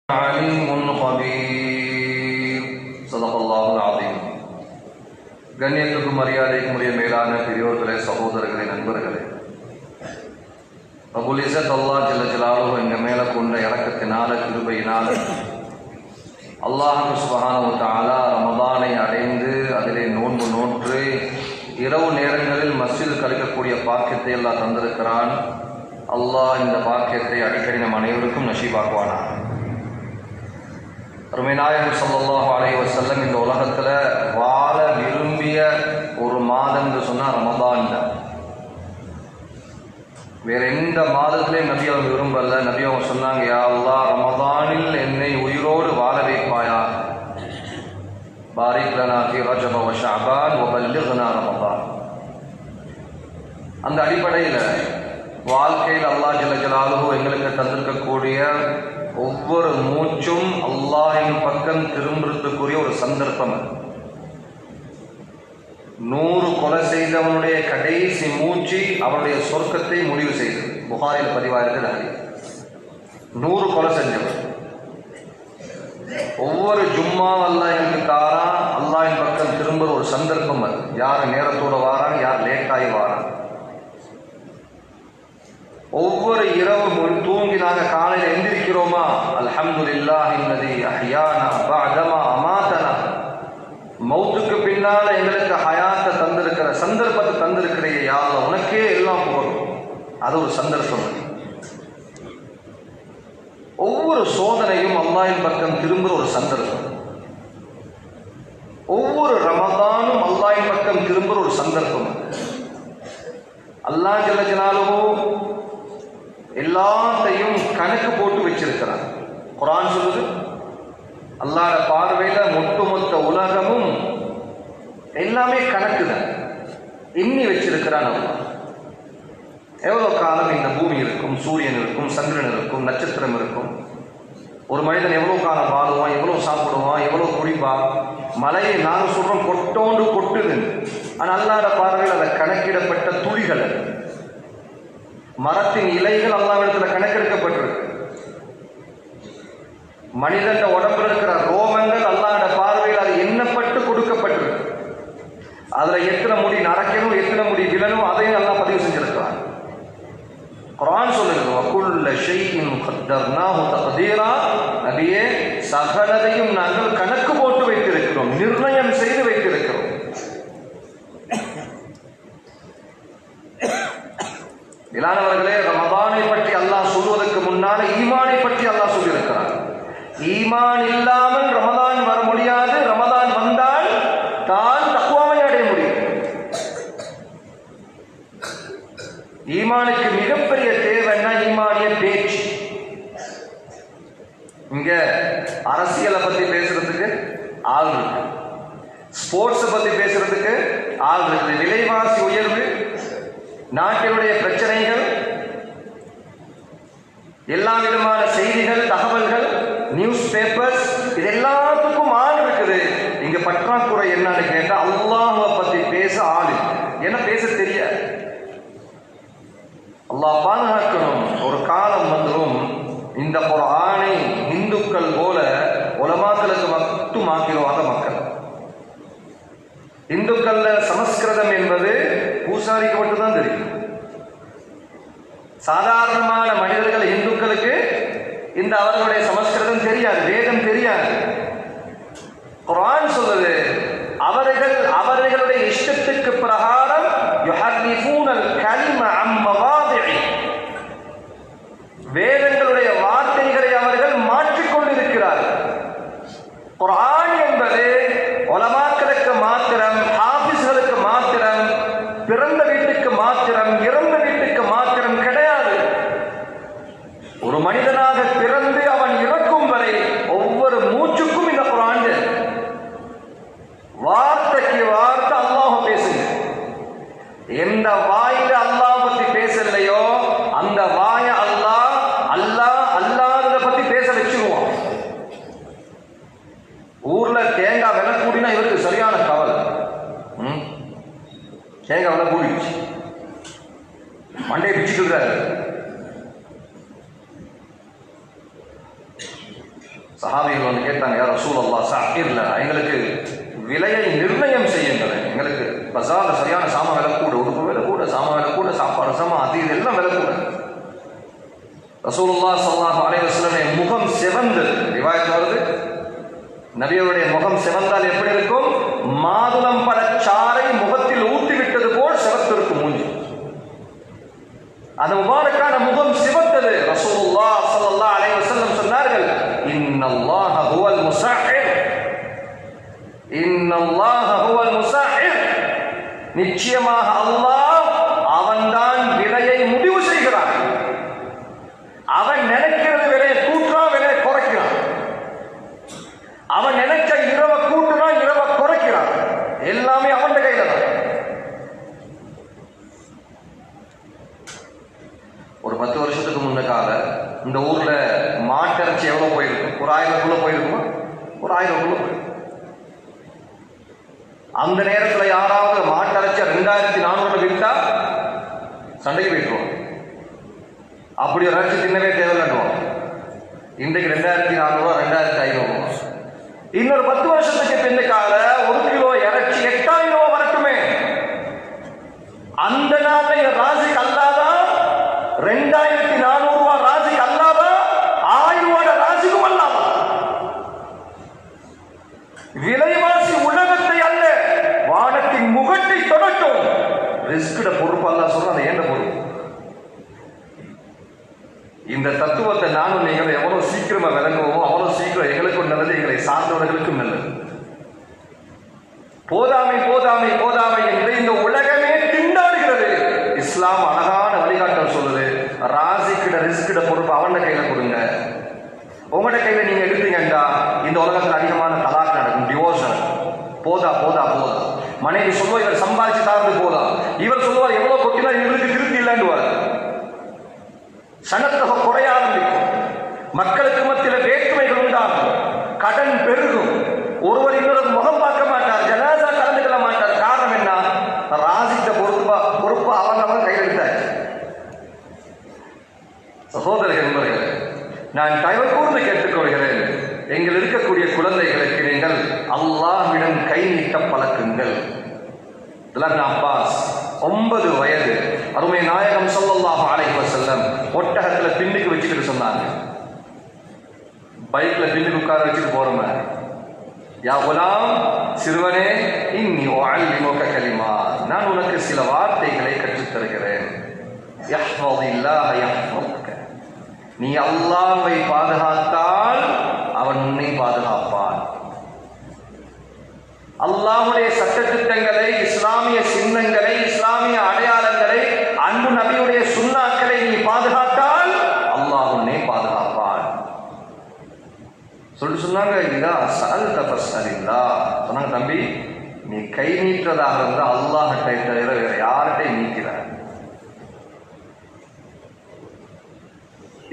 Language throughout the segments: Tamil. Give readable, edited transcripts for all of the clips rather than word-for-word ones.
عليم خبير صدق الله العظيم. கண்ணியத்துக்கும் மரியாதைக்கும் உரிய மேலான பெரியோர்களே, சகோதரர்களே, நண்பர்களே, ரப்புல் இஸ்ஸத் அல்லாஹ் ஜல்ல ஜலாலுஹு எங்க மேல கொண்ட இரக்கத்தினால, கிருபையினால அல்லாஹ் சுப்ஹானஹு வ தஆலா ரமதானை அடைந்து அதிலே நோன்பு நோற்று இரவு நேரங்களில் மஸ்ஜித் கழிக்கக்கூடிய பாக்கியத்தை அல்லாஹ் தந்திருக்கிறான். அல்லாஹ் இந்த பாக்கியத்தை அடிக்கடி நம் அனைவருக்கும் நசீபாக்குவானாக. நாயகம் ஸல்லல்லாஹு அலைஹி வஸல்லம் இந்த உலகத்துல வாழ விரும்பிய ஒரு மாதம் என்று சொன்னா ரமதான் தான். வேற எந்த மாதத்திலையும் நபி அவங்க விரும்பல. நபி அவங்க சொன்னாங்க, யா அல்லாஹ், ரமதானில் என்னை உயிரோடு வாழ வைப்பாயா, பாரிக் லனா ஃபீ ரஜப வ ஷஅபான் வ பல்லிக்னா ரமதான். அந்த அடிப்படையில் வாழ்க்கையில் அல்லாஹ் ஜல்ல ஜலாலுஹு எங்களுக்கு தந்திருக்கக்கூடிய ஒவ்வொரு மூச்சும் அல்லாஹ்வின் பக்கம் திரும்புறதுக்குரிய ஒரு சந்தர்ப்பம். 100 கொலை செய்தவனுடைய கடைசி மூச்சு அவனுடைய சொர்க்கத்தை முடிவு செய்தது. புகாரில் பதிவாயிருக்கிற ஹதீஸ். 100 கொலை செஞ்சவன் ஒவ்வொரு ஜும்மா அல்லாஹ் எனக்கு தாரா, அல்லாஹ்வின் பக்கம் திரும்புற ஒரு சந்தர்ப்பம். அது யார் நேரத்தோட வாரான், யார் லேட்டாகி வாரான். ஒவ்வொரு இரவு தூங்கி நாங்கள் காலையில் எந்திரிக்கிறோமா, அல்ஹம்துலில்லாஹி அல்லதி அஹ்யானா பஅதமா அமாதனா, மௌத்துக்கு பின்னால எங்களுக்கு ஹயாத்தை தந்திருக்கிற சந்தர்ப்பத்தை தந்திருக்கிற யா அல்லாஹ், உனக்கே எல்லாம் போகும். அது ஒரு சந்தர்ப்பம். ஒவ்வொரு சோதனையும் அல்லாஹ்வின் பக்கம் திரும்புற ஒரு சந்தர்ப்பம். ஒவ்வொரு ரமதானும் அல்லாஹ்வின் பக்கம் திரும்புற ஒரு சந்தர்ப்பம். அல்லாஹ் ஜல்ல ஜலாலுஹு எல்லாத்தையும் கணக்கு போட்டு வச்சிருக்கிறான். குர்ஆன் சொல்லுது, அல்லாஹ்வோட பார்வையில ஒட்டுமொத்த உலகமும் எல்லாமே கணக்கு தான், எண்ணி வச்சிருக்கிறான். அல்லாஹ் எவ்வளவு காலம் இந்த பூமி இருக்கும், சூரியன் இருக்கும், சந்திரன் இருக்கும், நட்சத்திரம் இருக்கும், ஒரு மனிதன் எவ்வளவு காலம் வாழுவான், எவ்வளவு சாப்பிடுவான், எவ்வளவு குடிப்பான். மலையை நாங்கள் சொல்றோம் கொட்டோண்டு கொட்டுது, ஆனால் அல்லாஹ்வோட பார்வையில் அதை கணக்கிடப்பட்ட துளிகள். மரத்தின் இலைகள் அல்லாஹ்விடத்தில் கணக்கெடுக்கப்பட்டிருக்கு. மனிதன் உடம்புல இருக்கிற ரோமங்கள் அல்லாஹ்வோட பார்வையில் அது எண்ணப்பட்டு கொடுக்கப்பட்டிருக்கு. அதுல எத்தனை முடி நரைக்கணும், எத்தனை முடி விழணும், அதையும் அல்லாஹ் பதிவு செஞ்சிருக்கிறான். குர்ஆன் சொல்லுது, வகுல்ல ஷைஇன் கத்தர்னாஹு தக்தீரா, நபியே, சகலதையும் நாங்கள் கணக்கு போட்டு வைத்திருக்கிறோம், நிர்ணயம் செய்து வைத்திருக்கிறோம். இலானவர்களே, ரமதானை பற்றி அல்லாஹ் சொல்வதற்கு முன்னால ஈமானை பற்றி அல்லாஹ் சொல்லியிருக்கிறார். ஈமான் இல்லாமல் ரமதான் வர முடியாது. ரமதான் வந்தால் தான் தக்வாவை அடைய முடியும். ஈமானுக்கு மிகப்பெரிய தேவைன்னா ஈமானிய பேச்சு. இங்க அரசியலை பத்தி பேசுறதுக்கு ஆள் இருக்கு, ஸ்போர்ட்ஸ் பத்தி பேசுறதுக்கு ஆள் இருக்கு, விலைவாசி உயர்வு, நாட்டினுடைய பிரச்சனைகள், எல்லா விதமான செய்திகள், தகவல்கள், நியூஸ் பேப்பர்ஸ், இது எல்லாத்துக்கும் ஆள் இருக்குது. இங்க பற்றாக்குறை என்னன்னு கேட்டா அல்லாஹ்வை பத்தி பேச ஆள் என்ன பேச தெரியாது. அல்லாஹ் பாதுகாக்கணும். ஒரு காலம் வந்துடும் இந்த குர்ஆனை இந்துக்கள் போல உலமாக்களுக்கு மட்டும் ஆக்கிடுவாங்க மக்கள். இந்துக்கள்ல சமஸ்கிருதம் என்பது பூசாரிக்கு மட்டும்தான் தெரியும். சாதாரணமான மனிதர்கள் இந்துக்களுக்கு இந்த அவர்களுடைய சமஸ்கிருதம் தெரியாது, வேதம் தெரியாது. குர்ஆன் சொல்லுது, அவர்களுடைய இஷ்டத்துக்கு பிரகாரம் யுஹர்ரிஃபூனல் கலிம அன் மவாதிஇ, வேதங்களுடைய வார்த்தைகளை அவர்கள் மாற்றிக்கொண்டிருக்கிறார்கள். குர்ஆன் என்பது உலமாக்களுக்கு மாத்திரம், ஹாஃபிஸ்களுக்கு மாத்திரம், பிறந்த வீட்டுக்கு மாத்திரம், இறந்த வீட்டுக்கு மாத்திரம் கிடையாது. ஒரு மனிதனாக பிறந்து அவன் இறக்கும் வரை சஹாபிகள் வந்து கேட்டாங்க, யா ரசூலல்லாஹ் ஸஅஇர்ல, எங்களுக்கு விலையை நிர்ணயம் செய்யுங்கள், எங்களுக்கு பஜார்ல சரியான சாமான் விலை கூட, உடுப்பு விலை கூட, சாமான் விலை கூட, சாப்பாடு சாமான் அது இது எல்லாம் விலை கூட. ரசூலுல்லாஹ் ஸல்லல்லாஹு அலைஹி வஸல்லம் முகம் சிவந்தது. ரிவாயத் வருது, நபியுடைய முகம் சிவந்தால் எப்படி இருக்கும்? மாதுளம் பழச்சாறை முகத்தில் ஊற்றி விட்டது போல் சிவத்திற்கு மூஞ்சி. அந்த முபாரக்கான முகம் சிவந்தது. ரசூலுல்லாஹ் ஸல்லல்லாஹு அலைஹி வஸல்லம் சொன்னார்கள், இன்னல்லாஹ ஹுவல் முஸஅஹிர், இன்னல்லாஹ ஹுவல் முஸஅஹிர், நிச்சயமாக அல்லாஹ் அவன்தான் விலையை முடிவு செய்கிறான். அவன் நினைக்கிறது விலையை கூட்டுறான், விலையை குறைக்கிறான். அவன் நினைச்ச இரவை கூட்டுறான், இரவை குறைக்கிறான். எல்லாமே அவன் கையில தான். ஒரு 10 வருஷத்துக்கு முன்னக்கால இந்த ஊர்ல மாட்டிறைச்சி எவ்வளவு போயிருக்கும்? ஒரு 1000 போயிருக்குமா? ஒரு 1000 போயிருக்கும். அந்த நேரத்தில் யாராவது மாட்டிறைச்சி 2400 விட்டா சண்டைக்கு போயிட்டுருவோம். அப்படி ஒரு இறைச்சி தின்னவே தேவையில்லைன்னுவோம். இன்றைக்கு 2400, 2500. இன்னொரு 10 வருஷத்துக்கு பின்னுக்கால 1 கிலோ இறைச்சி 8000 வரட்டுமே. அந்த நாளைய ராசிக்கு அல்லாதான் 2400 ராசிக்கு அல்லாதான் 1000 ராசிக்கும் அல்லாதான். விலைவாசி உலகத்தை அல்ல, வானத்தின் முகத்தை தொடட்டும். ரிஸ்கிட பொறுப்பு அல்ல சொல்ற ஏண்ட பொறுப்பு. இந்த தத்துவத்தை நானும் நீங்கள் எவ்வளவு சீக்கிரமா விளங்குவோமோ அவ்வளவு சீக்கிரம் எங்களுக்கும் நல்லது, எங்களை சார்ந்தவர்களுக்கும் நல்லது. போதாமை போதாமை போதாமை என்று இந்த உலகமே திண்டாடுகிறது. இஸ்லாம் அழகான வழிகாட்டல் சொல்லுது, ராசிக்கிட ரிஸ்கிட பொறுப்பு அவன கையில கொடுங்க. உங்களோட கையில நீங்க எடுத்தீங்கன்றா இந்த உலகத்தில் அதிகமான தலாக் நடக்கும், டிவோர்ஸ் நடக்கும். போதா போதா போதா. மனைவி சொல்லுவா இவர் சம்பாதிச்சு தாரது போதா, இவர் சொல்லுவார் எவ்வளவு கொட்டினா இவருக்கு திருப்தி இல்லைன்னுவார். சனத்தொகை குறைய ஆரம்பிக்கும், மக்களுக்கு மத்தியில் வேற்றுமைகள் உண்டாகும், கடன் பெருகும், ஒருவர் இன்னொரு முகம் பார்க்க மாட்டார், ஜனாசா கலந்துக்கொள்ள மாட்டார். காரணம் என்ன? ராசித்த பொறுப்பு அவன் கையில் எடுத்தாச்சு. சகோதரர்கள் நண்பர்களே, நான் தயவு கூர்ந்து கேட்டுக்கொள்கிறேன், எங்கள் இருக்கக்கூடிய குழந்தைகளுக்கு நீங்கள் அல்லாஹ்விடம் கை நீட்ட பழக்குங்கள். அப்பாஸ் 9 வயது, அருமை நாயகம் ஸல்லல்லாஹு அலைஹி வஸல்லம் ஒட்டகத்துல பின்னுக்கு வச்சுக்கிட்டு சொன்னாங்க. பைக்ல பின்னுக்கு உட்கார வச்சுட்டு போறோம். யா குலாம், சிறுவனே, இன்னி உஅல்லிமுக கலிமாத், நான் உனக்கு சில வார்த்தைகளை கற்றுத் தருகிறேன். யஹ்ஃபஸில்லாஹ யஹ்ஃபஸுக, நீ அல்லாஹ்வை பாதுகாத்தால் அவன் உன்னை பாதுகாப்பான். அல்லாஹ்வுடைய சட்டத்திட்டங்களை, இஸ்லாமிய சின்னங்களை, இஸ்லாமிய அடையாளங்களை, அன்பு நபியுடைய சுன்னாக்களை நீ பாதுகாத்தால் அல்லாஹ் உன்னை பாதுகாப்பான். சொன்னாங்க, இதா சஅல்த ஃபஸ்அலில்லாஹ், சொன்னாங்க, தம்பி நீ கை நீட்டுறதாக இருந்தால் அல்லாஹ்கிட்ட தவிர வேற யார்கிட்டையும் நீக்கிறார்.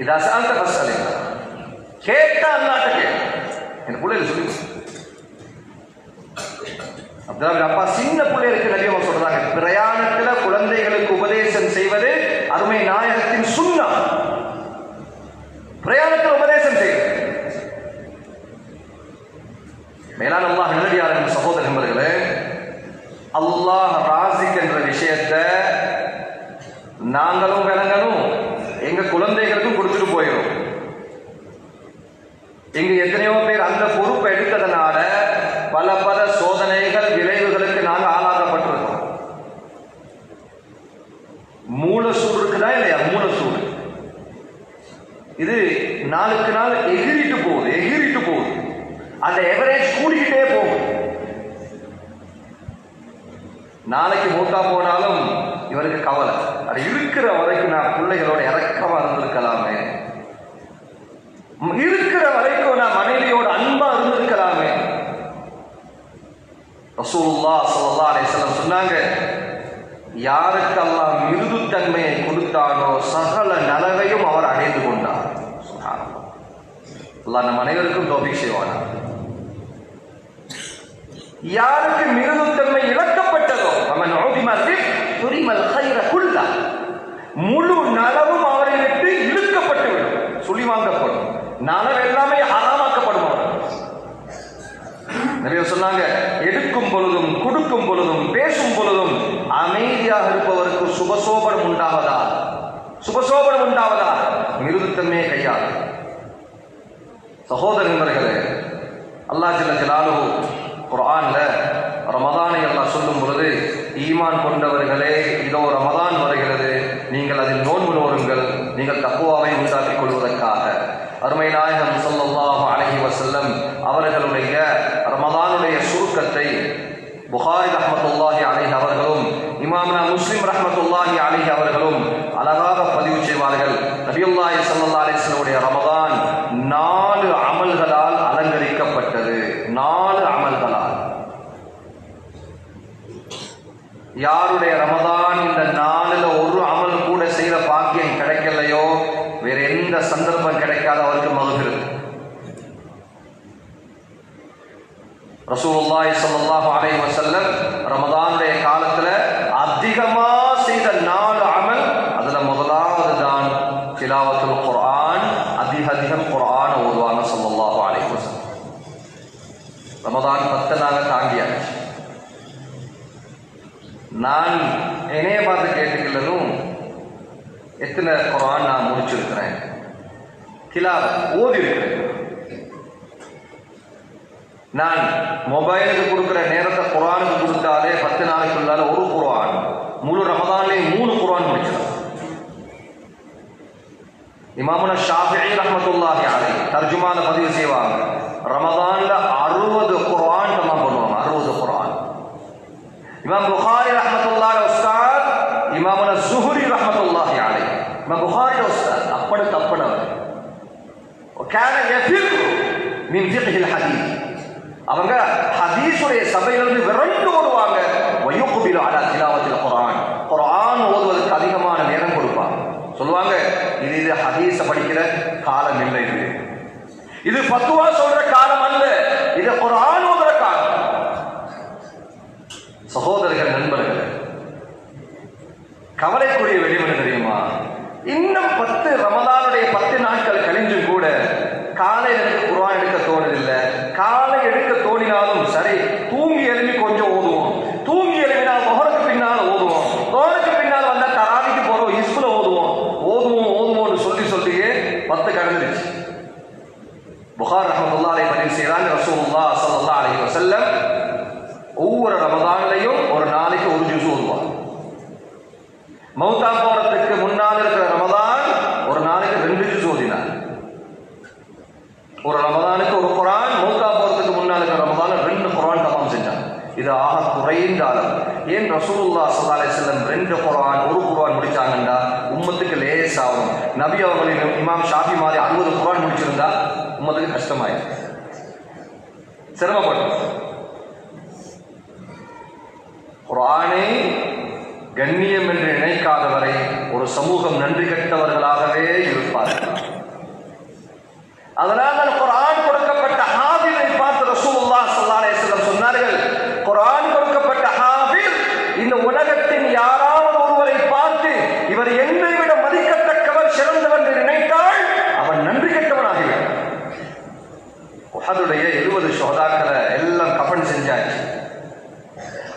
இதா சஅல்த ஃபஸ்அலில்லாஹ், கேட்டா அல்லாஹ்ட்ட கேளு. என் பிள்ளைகள் சொல்லி அப்துல்லாஹ் அப்பா சின்ன பிள்ளைகளுக்கு நபி அவங்க சொல்றாங்க, பிரயாணத்துல குழந்தைகளுக்கு உபதேசம் செய்வது அருமை நாயகத்தின் சுன்னா. பிரயாணத்தில் உபதேசம் செய்வது. மேலான அல்லாஹ் நல்லடியார்கள் சகோதர நண்பர்களே, அல்லாஹ் ராசிக் என்ற விஷயத்தை நாங்களும் விளங்கணும், எங்க குழந்தைகளுக்கும் கொடுத்துட்டு போயிடும். இங்க எத்தனையோ பேர் அந்த பொறுப்பை எடுத்ததனால பல பல சோதனைகள், விளைவுகளுக்கு நாங்கள் ஆளாக்கப்பட்டிருக்கோம். மூலசூடு இருக்குதா இல்லையா? மூலசூடு இது நாளுக்கு நாள் எகிரிட்டு போகுது. அந்த எவரேஜ் கூடிக்கிட்டே போகும். நாளைக்கு மூத்தா போனாலும் இவருக்கு கவலை, அது இருக்கிற வரைக்கும் நான் பிள்ளைகளோட இறக்கமா இருந்திருக்கலாமே, இருக்கிற வரைக்கும் நான் மனைவியோட அன்பா இருந்திருக்கலாமே. ரசூலுல்லாஹ் ஸல்லல்லாஹு அலைஹி வஸல்லம் சொன்னாங்க, யாருக்கு அல்லாஹ் மிருதுத்தன்மையை கொடுத்தானோ சகல நலவையும் அவர் அடைந்து கொண்டார். சுப்ஹானல்லாஹ். அல்லாஹ் நம் அனைவருக்கும் தௌஃபீக் செய்வானா. யாருக்கு மிருதுத்தன்மை இழக்கப்பட்டதோ, அவன் துரிமல் கைர குல்லா, முழு நலவும் அவரை விட்டு இழுக்கப்பட்டுவிடும், சுழி வாங்கப்படும். நலவு எல்லாமே ஹராமாக்கப்படும். வெளிப்படைத்தன்மையை கையாளு. சகோதரர்களே, அல்லாஹ் ஜல்ல ஜலாலுஹு குர்ஆன்ல ரமதானை அல்லாஹ் சொல்லும் பொழுது, ஈமான் கொண்டவர்களே, இதோ ரமதான் வருகிறது, நீங்கள் அதில் நோன்பு நோருங்கள், நீங்கள் தக்வாவை உண்டாக்கிக் கொள்வதற்காக. அருமை நாயகம் ஸல்லல்லாஹு அலைஹி வஸல்லம் அவர்களுடைய ரமதானுடைய சுருக்கத்தை புகாரி ரஹ்மத்துல்லாஹி அலைஹி அவர்களும் இமாம்னா முஸ்லிம் ரஹ்மத்துல்லாஹி அலைஹி அவர்களும் அழகாக பதிவு செய்வார்கள். நபியுல்லாஹி ஸல்லல்லாஹு அலைஹி வஸல்லம் ரமதான் 4 அமல்களால் அலங்கரிக்கப்பட்டது. 4 அமல்களால். யாருடைய ரமதான் இந்த 4ல ஒரு அமல் கூட செய்த பாக்கியம் கிடைக்கலையோ, வேற எந்த சந்தர்ப்பம் கிடைக்காத அவருக்கு மகஃபிரத். ரசூலுல்லாஹி ஸல்லல்லாஹு அலைஹி வஸல்லம் ரமதானுடைய காலத்துல அதிகமா செய்த 4 அமல், அதுல முதலாவது தான் திலாவத்துல் குர்ஆன். அதிகம் குர்ஆன் ஓதுவாங்க ஸல்லல்லாஹு அலைஹி வஸல்லம். ரமதான் 10 நாங்க தாண்டியாச்சு. நான் என்னைய பார்த்து கேட்டுக்கலும் எத்தனை குர்ஆன் நான் முடிச்சிருக்கிறேன், திலாவத் ஓதி இருக்கிறேன். நான் மொபைலுக்கு கொடுக்குற நேரத்தை குர்ஆனுக்கு கொடுத்தாலே 10 நாளைக்குள்ளால ஒரு குர்ஆன், முழு ரமதான்லே 3 குர்ஆன் முடிச்சிடலாம். இமாமுனா ஷாஃபிஈ ரஹ்மத்துல்லாஹி அலைஹி தர்ஜுமான பதிவு செய்வாங்க, ரமதான்ல 60 குர்ஆன் தமாம் பண்ணுவாங்க. 60 குர்ஆன். இமாம் புகாரி ரஹ்மத்துல்லாஹி உஸ்தாத் இமாமுனா ஸுஹ்ரி ரஹ்மத்துல்லாஹி அலைஹி, இமாம் புகாரி உஸ்தாத் அப்படி தப்பனவர். وكان يفر من فقه الحديث. அவங்க ஹதீஸுடைய சபையிலிருந்து விரண்டு ஓடுவாங்க. வயுக்பிலு அலா திலாவத்தில் குர்ஆன். குர்ஆன் ஓதுவதற்கு அதிகமான நேரம் கொடுப்பாங்க. சொல்லுவாங்க, இது ஹதீஸ படிக்கிற காலம் இல்லை, இது ஃபத்வா சொல்ற காலம் அல்ல, இது குர்ஆன் ஓதுற காலம். சகோதரர்கள், நண்பர்கள், கவலைக்குரிய வெளிவன தெரியுமா? இன்னும் 10 ரமதானுடைய 10 நாட்கள் கழிஞ்சும் கூட காலையில் எனக்கு குர்ஆன் எடுக்க தோணுதில்லை. காலை எடுக்க தோணினாலும் சரி, தூங்கி எழுப்பி கொஞ்சம் ஓதுவோம். தூங்கி எழுப்பினால் தொஹருக்கு பின்னால் ஓதுவோம். தொஹருக்கு பின்னால் வந்தா தராவிக்கு போறோம், இஸ்குல ஓதுவோம்னு சொல்லியே 10 கடந்துருச்சு. புகாரி ரஹ்மத்துல்லாஹி அலைஹி பதிவு செய்றாங்க, ரசூலுல்லாஹ் ஸல்லல்லாஹு அலைஹி வஸல்லம் ஒவ்வொரு ரமதான்லையும் ஒரு நாளைக்கு ஒரு ஜுஸ் ஓதுவாங்க. மௌத்தா போறதுக்கு முன்னால் இருக்கிற ரமதான் ஒரு நாளைக்கு 2 ஜுஸ் ஓதினார். ஒரு ரமதானுக்கு ஒரு குர்ஆன், மௌத்தா போறதுக்கு முன்னால் இருக்கிற ரமதான 2 குர்ஆன் தமாம் செஞ்சாங்க. இது ஆக குறைந்த அளவு. ஏன் ரசூலுல்லாஹ் ஸல்லல்லாஹு அலைஹி வஸல்லம் 2 குர்ஆன், ஒரு குர்ஆன் முடிச்சாங்கன்னா உம்மத்துக்கு லேஸ் ஆகும். நபி அவர்களின் இமாம் ஷாஃபி மாதிரி 60 குர்ஆன் முடிச்சிருந்தா உம்மத்துக்கு கஷ்டமாயிடும், சிரமப்படும். குர்ஆனை கண்ணியம் என்று நினைக்காதவரை ஒரு சமூகம் நன்றி கெட்டவர்களாகவே இருப்பார்கள். அதனால் குர்ஆன் கொடுக்கப்பட்ட ஹாஃபிஸை பார்த்து ரசூலுல்லாஹ் ஸல்லல்லாஹு அலைஹி வஸல்லம் சொன்னார்கள், குர்ஆன் கொடுக்கப்பட்ட ஹாஃபிஸ் இந்த உலகத்தின் யாராவது ஒருவரை பார்த்து இவர் என்னை விட மதிக்கத்தக்கவர், சிறந்தவர் என்று நினைத்தால் அவன் நன்றி கெட்டவனாகிவிட்டான். உஹதுடைய 70 ஷுஹதாக்களை எல்லாம் கஃன் செஞ்சாச்சு,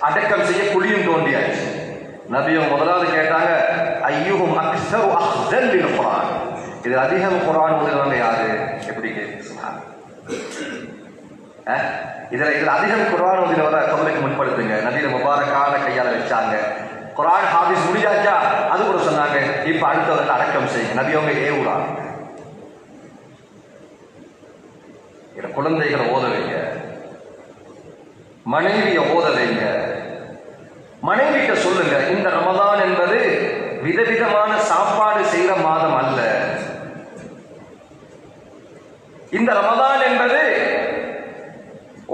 அடக்கம் செய்ய குழியும் தோண்டியாச்சு. நபியும் முதலாவது கேட்டாங்க, ஐயுஹும் அக்ஸரு அஹ்ஸன் லில் குர்ஆன், இது அதிகம் குர்ஆன் ஓதுறவங்க யாரு? எப்படி கேட்குறாங்க? இதுல அதிகம் குர்ஆன் ஓதுறவரை கவலைக்கு முன்படுத்துங்க. நபியில முபாரக்கான கையால வச்சாங்க. குர்ஆன் ஹாஃபிஸ் முடிஞ்சாச்சா? அது கூட சொன்னாங்க, இப்ப அடுத்தவர்கள் அடக்கம் செய்யுங்க. நபி அவங்க ஏவுறாங்க, குழந்தைகளை ஓத வைங்க, மனைவியை ஓத வைங்க. மனைவிட்ட சொல்லுங்க, இந்த ரமதான் என்பது விதவிதமான சாப்பாடு செய்யற மாதம் அல்ல. இந்த ரமதான் என்பது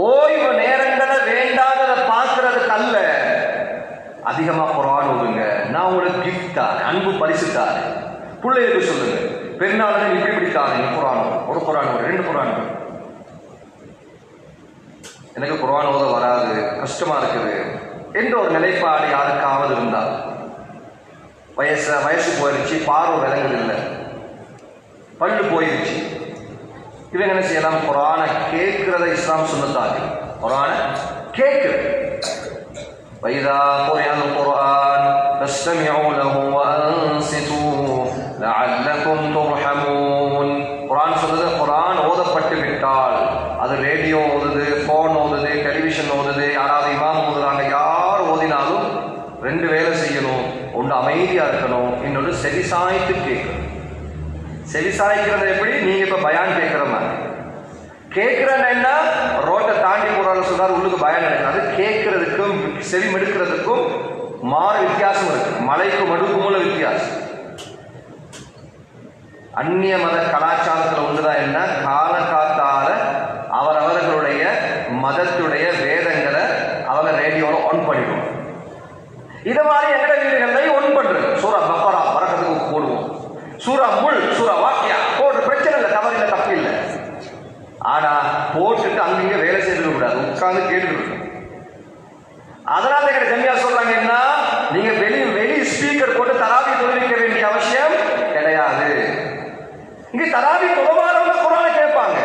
ஓய்வு நேரங்களை வேண்டாததை பார்க்கறதுக்கு அல்ல. அதிகமா குர்ஆன் ஓதுங்க. நான் உங்களுக்கு கிஃப்ட் தாரேன், அன்பு பரிசு தாரேன். பிள்ளைகளுக்கு சொல்லுங்க, பெருநாள் இப்படி தாரேன், குர்ஆன் ஒரு குர்ஆன் 2 குர்ஆன். எனக்கு குர்ஆன் ஓத வராது, கஷ்டமா இருக்குது என்ற ஒரு நிலைப்பாடு யாருக்காவது இருந்தால், வயசு போயிடுச்சு, பார்வை விலங்குது இல்லை, பல்லு போயிடுச்சு, இவங்க என்ன செய்யலாம்? குர்ஆனை கேட்கிறத இஸ்லாம் சுன்னத்தாக்கு. குர்ஆனை கேட்கிறது. வைதா குர்ஆன் ஃபஸ்தமிஉ லஹு வஅன்சிது லஅல்லகும் துர்ஹமூன். ஓதப்பட்டு விட்டால், அது ரேடியோ ஓதுது, போன் ஓதுது, டெலிவிஷன் ஓதுது, யாராவது இமாம் ஓதுறாங்க, யார் ஓதினாலும் ரெண்டு வேலை செய்யணும். ஒன்று அமைதியா இருக்கணும், இன்னொன்று செவிசாய்த்து கேட்கணும். செவிசாய்க்கிறது எப்படி? நீங்க இப்ப பயான் கேட்கிற மாதிரி. கேட்கிறேன்னா என்ன? ரோட்டை தாண்டி போறாரு சொல்றாரு, உள்ளுக்கு பயான் நடக்கிறது. கேட்கறதுக்கும் செவி மெடுக்கிறதுக்கும் மாறு வித்தியாசம் இருக்கு. மலைக்கும் மடுக்குமுள்ள வித்தியாசம். அந்நிய மத கலாச்சாரத்தில் ஒன்றுதான் என்ன, கால காத்தால அவரவர்களுடைய மதத்துடைய வேதங்களை அவங்க ரேடியோவில் ஆன் பண்ணிடுவோம். இது மாதிரி எங்கட வீடுகள்லையும் ஒன் பண்றது. சூரா பக்கரா பறக்கிறதுக்கு போடுவோம், சூரா முள், சூரா வாக்கியா போடுற பிரச்சனை இல்லை, தவறில்லை, தப்பு இல்லை. ஆனா போட்டுட்டு அங்கங்க வேலை செய்து கூடாது, உட்கார்ந்து கேட்டு. அதனால எங்க ஜமியா சொல்றாங்க என்ன, நீங்க வெளி ஸ்பீக்கர் போட்டு தராவி தொழுவிக்க வேண்டிய அவசியம் கிடையாது. இங்க தராவி தொழுவாரவங்க குர்ஆனை கேட்பாங்க,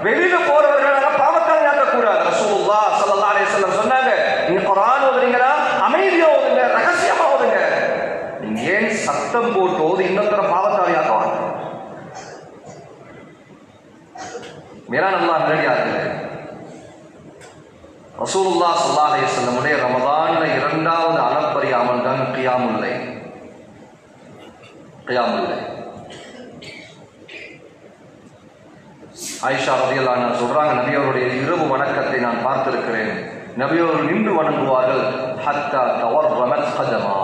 வெளியில போறவர்கள் பாவத்தால் ஞாபகக்கூடாது. ரசூலுல்லாஹ் ஸல்லல்லாஹு அலைஹி வஸல்லம் சொன்னாங்க, நீங்க குர்ஆன் ஓதுறீங்களா அமைதியா ஓதுங்க, ரகசியமா ஓதுங்க. நீங்க ஏன் சத்தம் போட்டு ஓது இன்னொருத்தர பாவத்தால் ஆக்குவாங்க? மேலான அல்லாஹ் நல்லடியார்களே, ரசூலுல்லாஹ் ஸல்லல்லாஹு அலைஹி வஸல்லம் உடைய ரமதான்ல இரண்டாவது அளப்பரிய அமல் தான் கியாமுல் லைல். கியாமுல் லைல். ஆயிஷா ரலியல்லாஹு அன்ஹா சொல்றாங்க, நபி அவருடைய இரவு வணக்கத்தை நான் பார்த்திருக்கிறேன். நபி அவர்கள் நின்று வணங்குவார்கள். ஹத்தா தவர்ரமத் கதமா,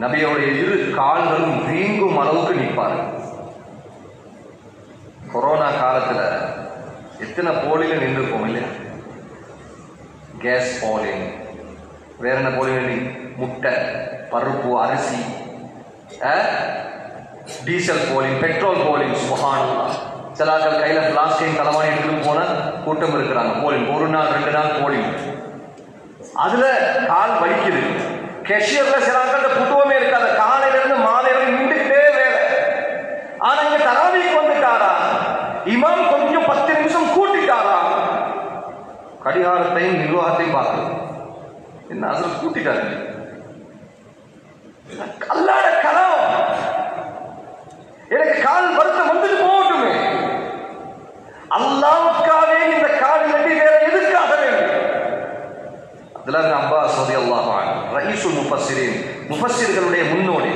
நபி அவருடைய இரு கால்களும் வீங்கும் அளவுக்கு நிற்பார்கள். கொரோனா காலத்துல எத்தனை போலில நின்றுப்போம் இல்லையா? கேஸ் போலிங், வேற என்ன போலிங், முட்டை, பருப்பு, அரிசி, டீசல் போலிங், பெட்ரோல் போலிங். சுபஹானல்லாஹ். சிலாக்கள் கையில பிளாஸ்டிக் தலைவாணி எடுத்துட்டு போன கூட்டம் இருக்கிறாங்க. போலிங் ஒரு நாள் 2 நாள் போலிங். அதுல கால் வலிக்குது. கேஷியர்ல சிலாக்கள் புட்டுவமே இருக்காது, காலையில இருந்து மாலை வரை நின்றுகிட்டே வேலை. ஆனா இங்க தராவிக்கு வந்துட்டாரா, இமாம் கொஞ்சம் 10 நிமிஷம் கூட்டிட்டாரா, கடிகாரத்தையும் நிர்வாகத்தையும் பார்க்கணும். என்ன அதில் கூட்டிட்டாரு? அல்லாஹ்வுடைய கலாம். எனக்கு கால் வருத்தம் வந்துட்டு போகட்டுமே, அல்லாஹ்வுக்காகவே இந்த கால் நடி வேற எதுக்காக வேண்டும்? அப்துல்லாஹ் இப்னு அப்பாஸ் ரலியல்லாஹு அன்ஹு ரயீசுல் முஃபஸ்ஸிரீன், முஃபஸ்ஸிர்களுடைய முன்னோடி.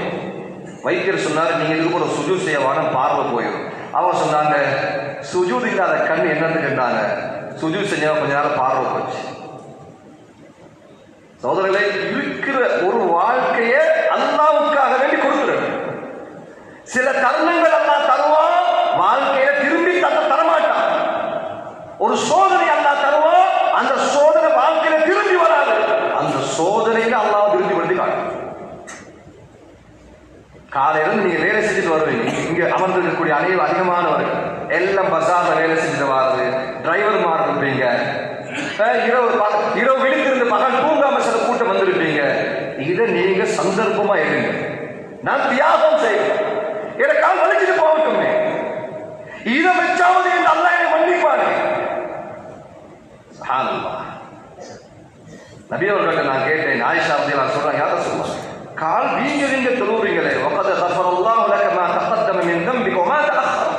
வைத்தியர் சொன்னார், நீங்க இதுக்கு ஒரு சுஜூத் செய்ய வானம், பார்வை போயிடும். அவன் சொன்னாங்க, சுஜூத் இல்லாத கண் என்னன்னு கேட்டாங்க. சுஜூத் செஞ்சா கொஞ்ச நேரம் பார்வை போச்சு. சகோதரர்களை, இருக்கிற ஒரு வாழ்க்கையை அல்லாஹ்வுக்காக வேண்டி கொடுக்கிறது. சில தருணங்கள் அல்லாஹ் தருவான், வாழ்க்கையில திரும்பி தரமாட்டான். ஒரு சோதனை அல்லாஹ் தருவான், அந்த சோதனை வாழ்க்கையில திரும்பி வராது. அந்த சோதனையில அல்லாஹ் திரும்பி வந்து காட்டும். காலையில நீங்க வேலை செஞ்சுட்டு வருவீங்க, இங்க அமர்ந்திருக்கக்கூடிய அதிகமானவர்கள் எல்லாம் பசார்ல வேலை செஞ்சுட்டு வர்றது, டிரைவர் மாறி இருப்பீங்க, இரவு விழித்திருந்து பகல் தூங்காம சில கூட்டம் வந்திருப்பீங்க. இதை நீங்க சந்தர்ப்பமா இருங்க, நான் தியாகம் செய்வேன், எனக்கு கால் வலிச்சுட்டு போகட்டுமே, இதை வச்சாவது என் அல்லாஹ் என்னை மன்னிப்பாரு. சுப்ஹானல்லாஹ். நபி அவர்கள்ட்ட நான் கேட்டேன், ஆயிஷா ரலியல்லாஹு சொல்றாங்க, யார சொல்லுவாங்க, கால் வீங்க தொழுறீங்களே, வகத கஃபரல்லாஹு லக மா தகத்தம மின் தம்பிக வமா தஅخر,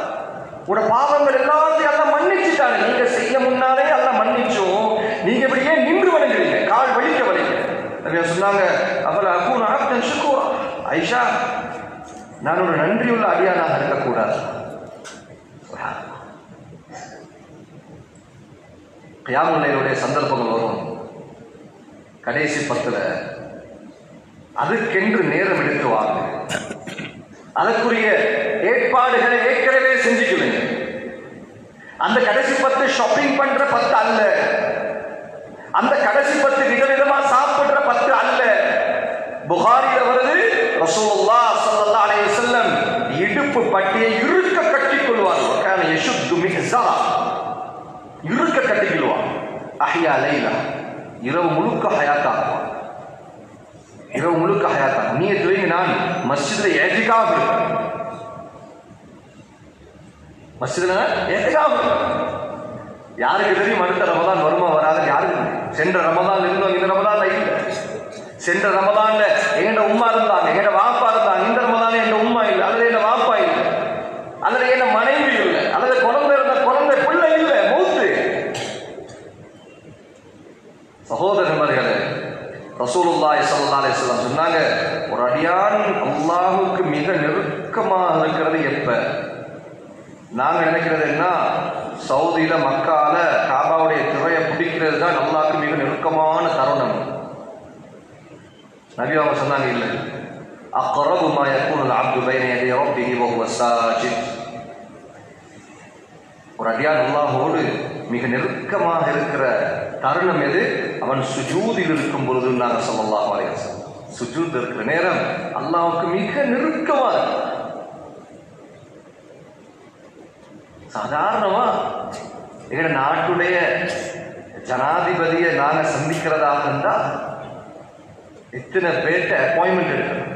உட பாவங்கள் எல்லாத்தையும் அல்லாஹ் மன்னிச்சிட்டாங்க. நீங்க செய்ய முன்னாலே அல்லாஹ் மன்னிச்சோம், நீங்க இப்படியே நின்று வணங்குறீங்க, கால் வலிக்க நபி சொன்னாங்க, அஃபலா அகூன அப்தன் ஷுக்கூரா, ஆயிஷா நான் ஒரு நன்றியுள்ள அடியானாக இருக்கக்கூடாது. கியாமுல் லைலுடைய சந்தர்ப்பங்கள் வரும் கடைசி 10ல, அதுக்கென்று நேரம் எடுத்துவாங்க. அதற்குரிய ஏற்பாடுகளை ஏற்கனவே செஞ்சுக்குவீங்க. அந்த கடைசி 10 ஷாப்பிங் பண்ற 10 அல்ல, அந்த கடைசி 10 விதவிதமா சாப்பிடுற 10 அல்ல. புகாரில வருது, ரசூலுல்லாஹ் ஸல்லல்லாஹு அலைஹி வஸல்லம் இடுப்பு பட்டியை இறுக்க கட்டிக் கொள்வார். கான யஷுத்து மிஹ்ஸரா, இறுக்க கட்டிக்குவார். அஹ்யா லைலா, இரவு முழுக்க ஹயாத்தாக்குவார். இரவு முழுக்க ஹயாத்தாக்கும். நீ தெரியுங்க, நான் மஸ்ஜித்ல இஅ்திகாஃப் இருப்பேன். மஸ்ஜித்ல இஅ்திகாஃப் யாருக்கு தெரியும் அடுத்த ரமதான் வருமா வராது? யாருக்கு? சென்ற ரமதான் இருந்தோம், இந்த ரமதான் இல்லை. சென்ற ரமதான்ல எங்க உம்மா இருந்தாங்க, எங்க வாப்பா இருந்தாங்க. இந்த ரமதான எங்க உம்மா இல்லை, அல்லது எங்க வாப்பா இல்லை, அல்லது எங்க மனைவி இல்லை, அல்லது குழந்தை இருந்த குழந்தை ஸல்லல்லாஹு அலைஹி வஸல்லம் சொன்னாங்க, ஒரு அடியான் அல்லாஹ்வுக்கு மிக நெருக்கமாக இருக்கிறது எப்ப? நாங்க நினைக்கிறது என்ன, சவுதியில மக்கால காபாவுடைய திரையை பிடிக்கிறது தான் அல்லாஹ்வுக்கு மிக நெருக்கமான தருணம். நபி அவங்க சொன்னாங்க, இல்ல, அக்ரபு மா யகூனு அல்-அப்து பைன யதை ரப்பிஹி வ ஹுவ சாஜித். ஒரு அடியான் அல்லாஹ்வோடு மிக நெருக்கமாக இருக்கிற தருணம் எது? அவன் சுஜூதில் இருக்கும் பொழுது. நாங்கள் ஸல்லல்லாஹு அலைஹி வஸல்லம் சுஜூத் இருக்கிற நேரம் அல்லாஹ்வுக்கு மிக நெருக்கமாக. சாதாரணமா எங்க நாட்டுடைய ஜனாதிபதியை நாங்க சந்திக்கிறதாக இருந்தா எத்தனை பேர்ட்ட அப்பாயின்மெண்ட் எடுக்கணும்,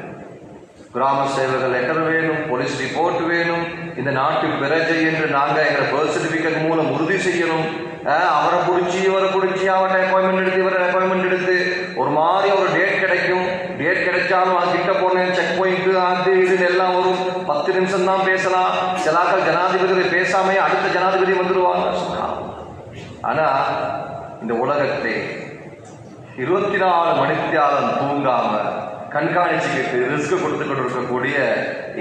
கிராம சேவகர் லெட்டர் வேணும், போலீஸ் ரிப்போர்ட் வேணும், இந்த நாட்டு பிரஜை என்று நாங்க எங்க பர்த் சர்டிபிகேட் மூலம் உறுதி செய்யணும். அவரை பிடிச்சி இவரை பிடிச்சி அவரை அப்பாயின்மெண்ட் எடுத்து இவரை அப்பாயின்மெண்ட் எடுத்து ஒரு மாதிரி ஒரு டேட் கிடைக்கும். டேட் கிடைச்சாலும் அது கிட்ட போனேன் செக் பாயிண்ட் அது இதுன்னு எல்லாம் வரும். 10 நிமிஷம் தான் பேசலாம். சிலாக்கள் ஜனாதிபதி பேசாமே அடுத்த ஜனாதிபதி வந்துடுவாங்க. ஆனா இந்த உலகத்தை 24 மணித்தியாலம் தூங்காம கண்காணிச்சுக்கிட்டு ரிஸ்க் கொடுத்து கொண்டு இருக்கக்கூடிய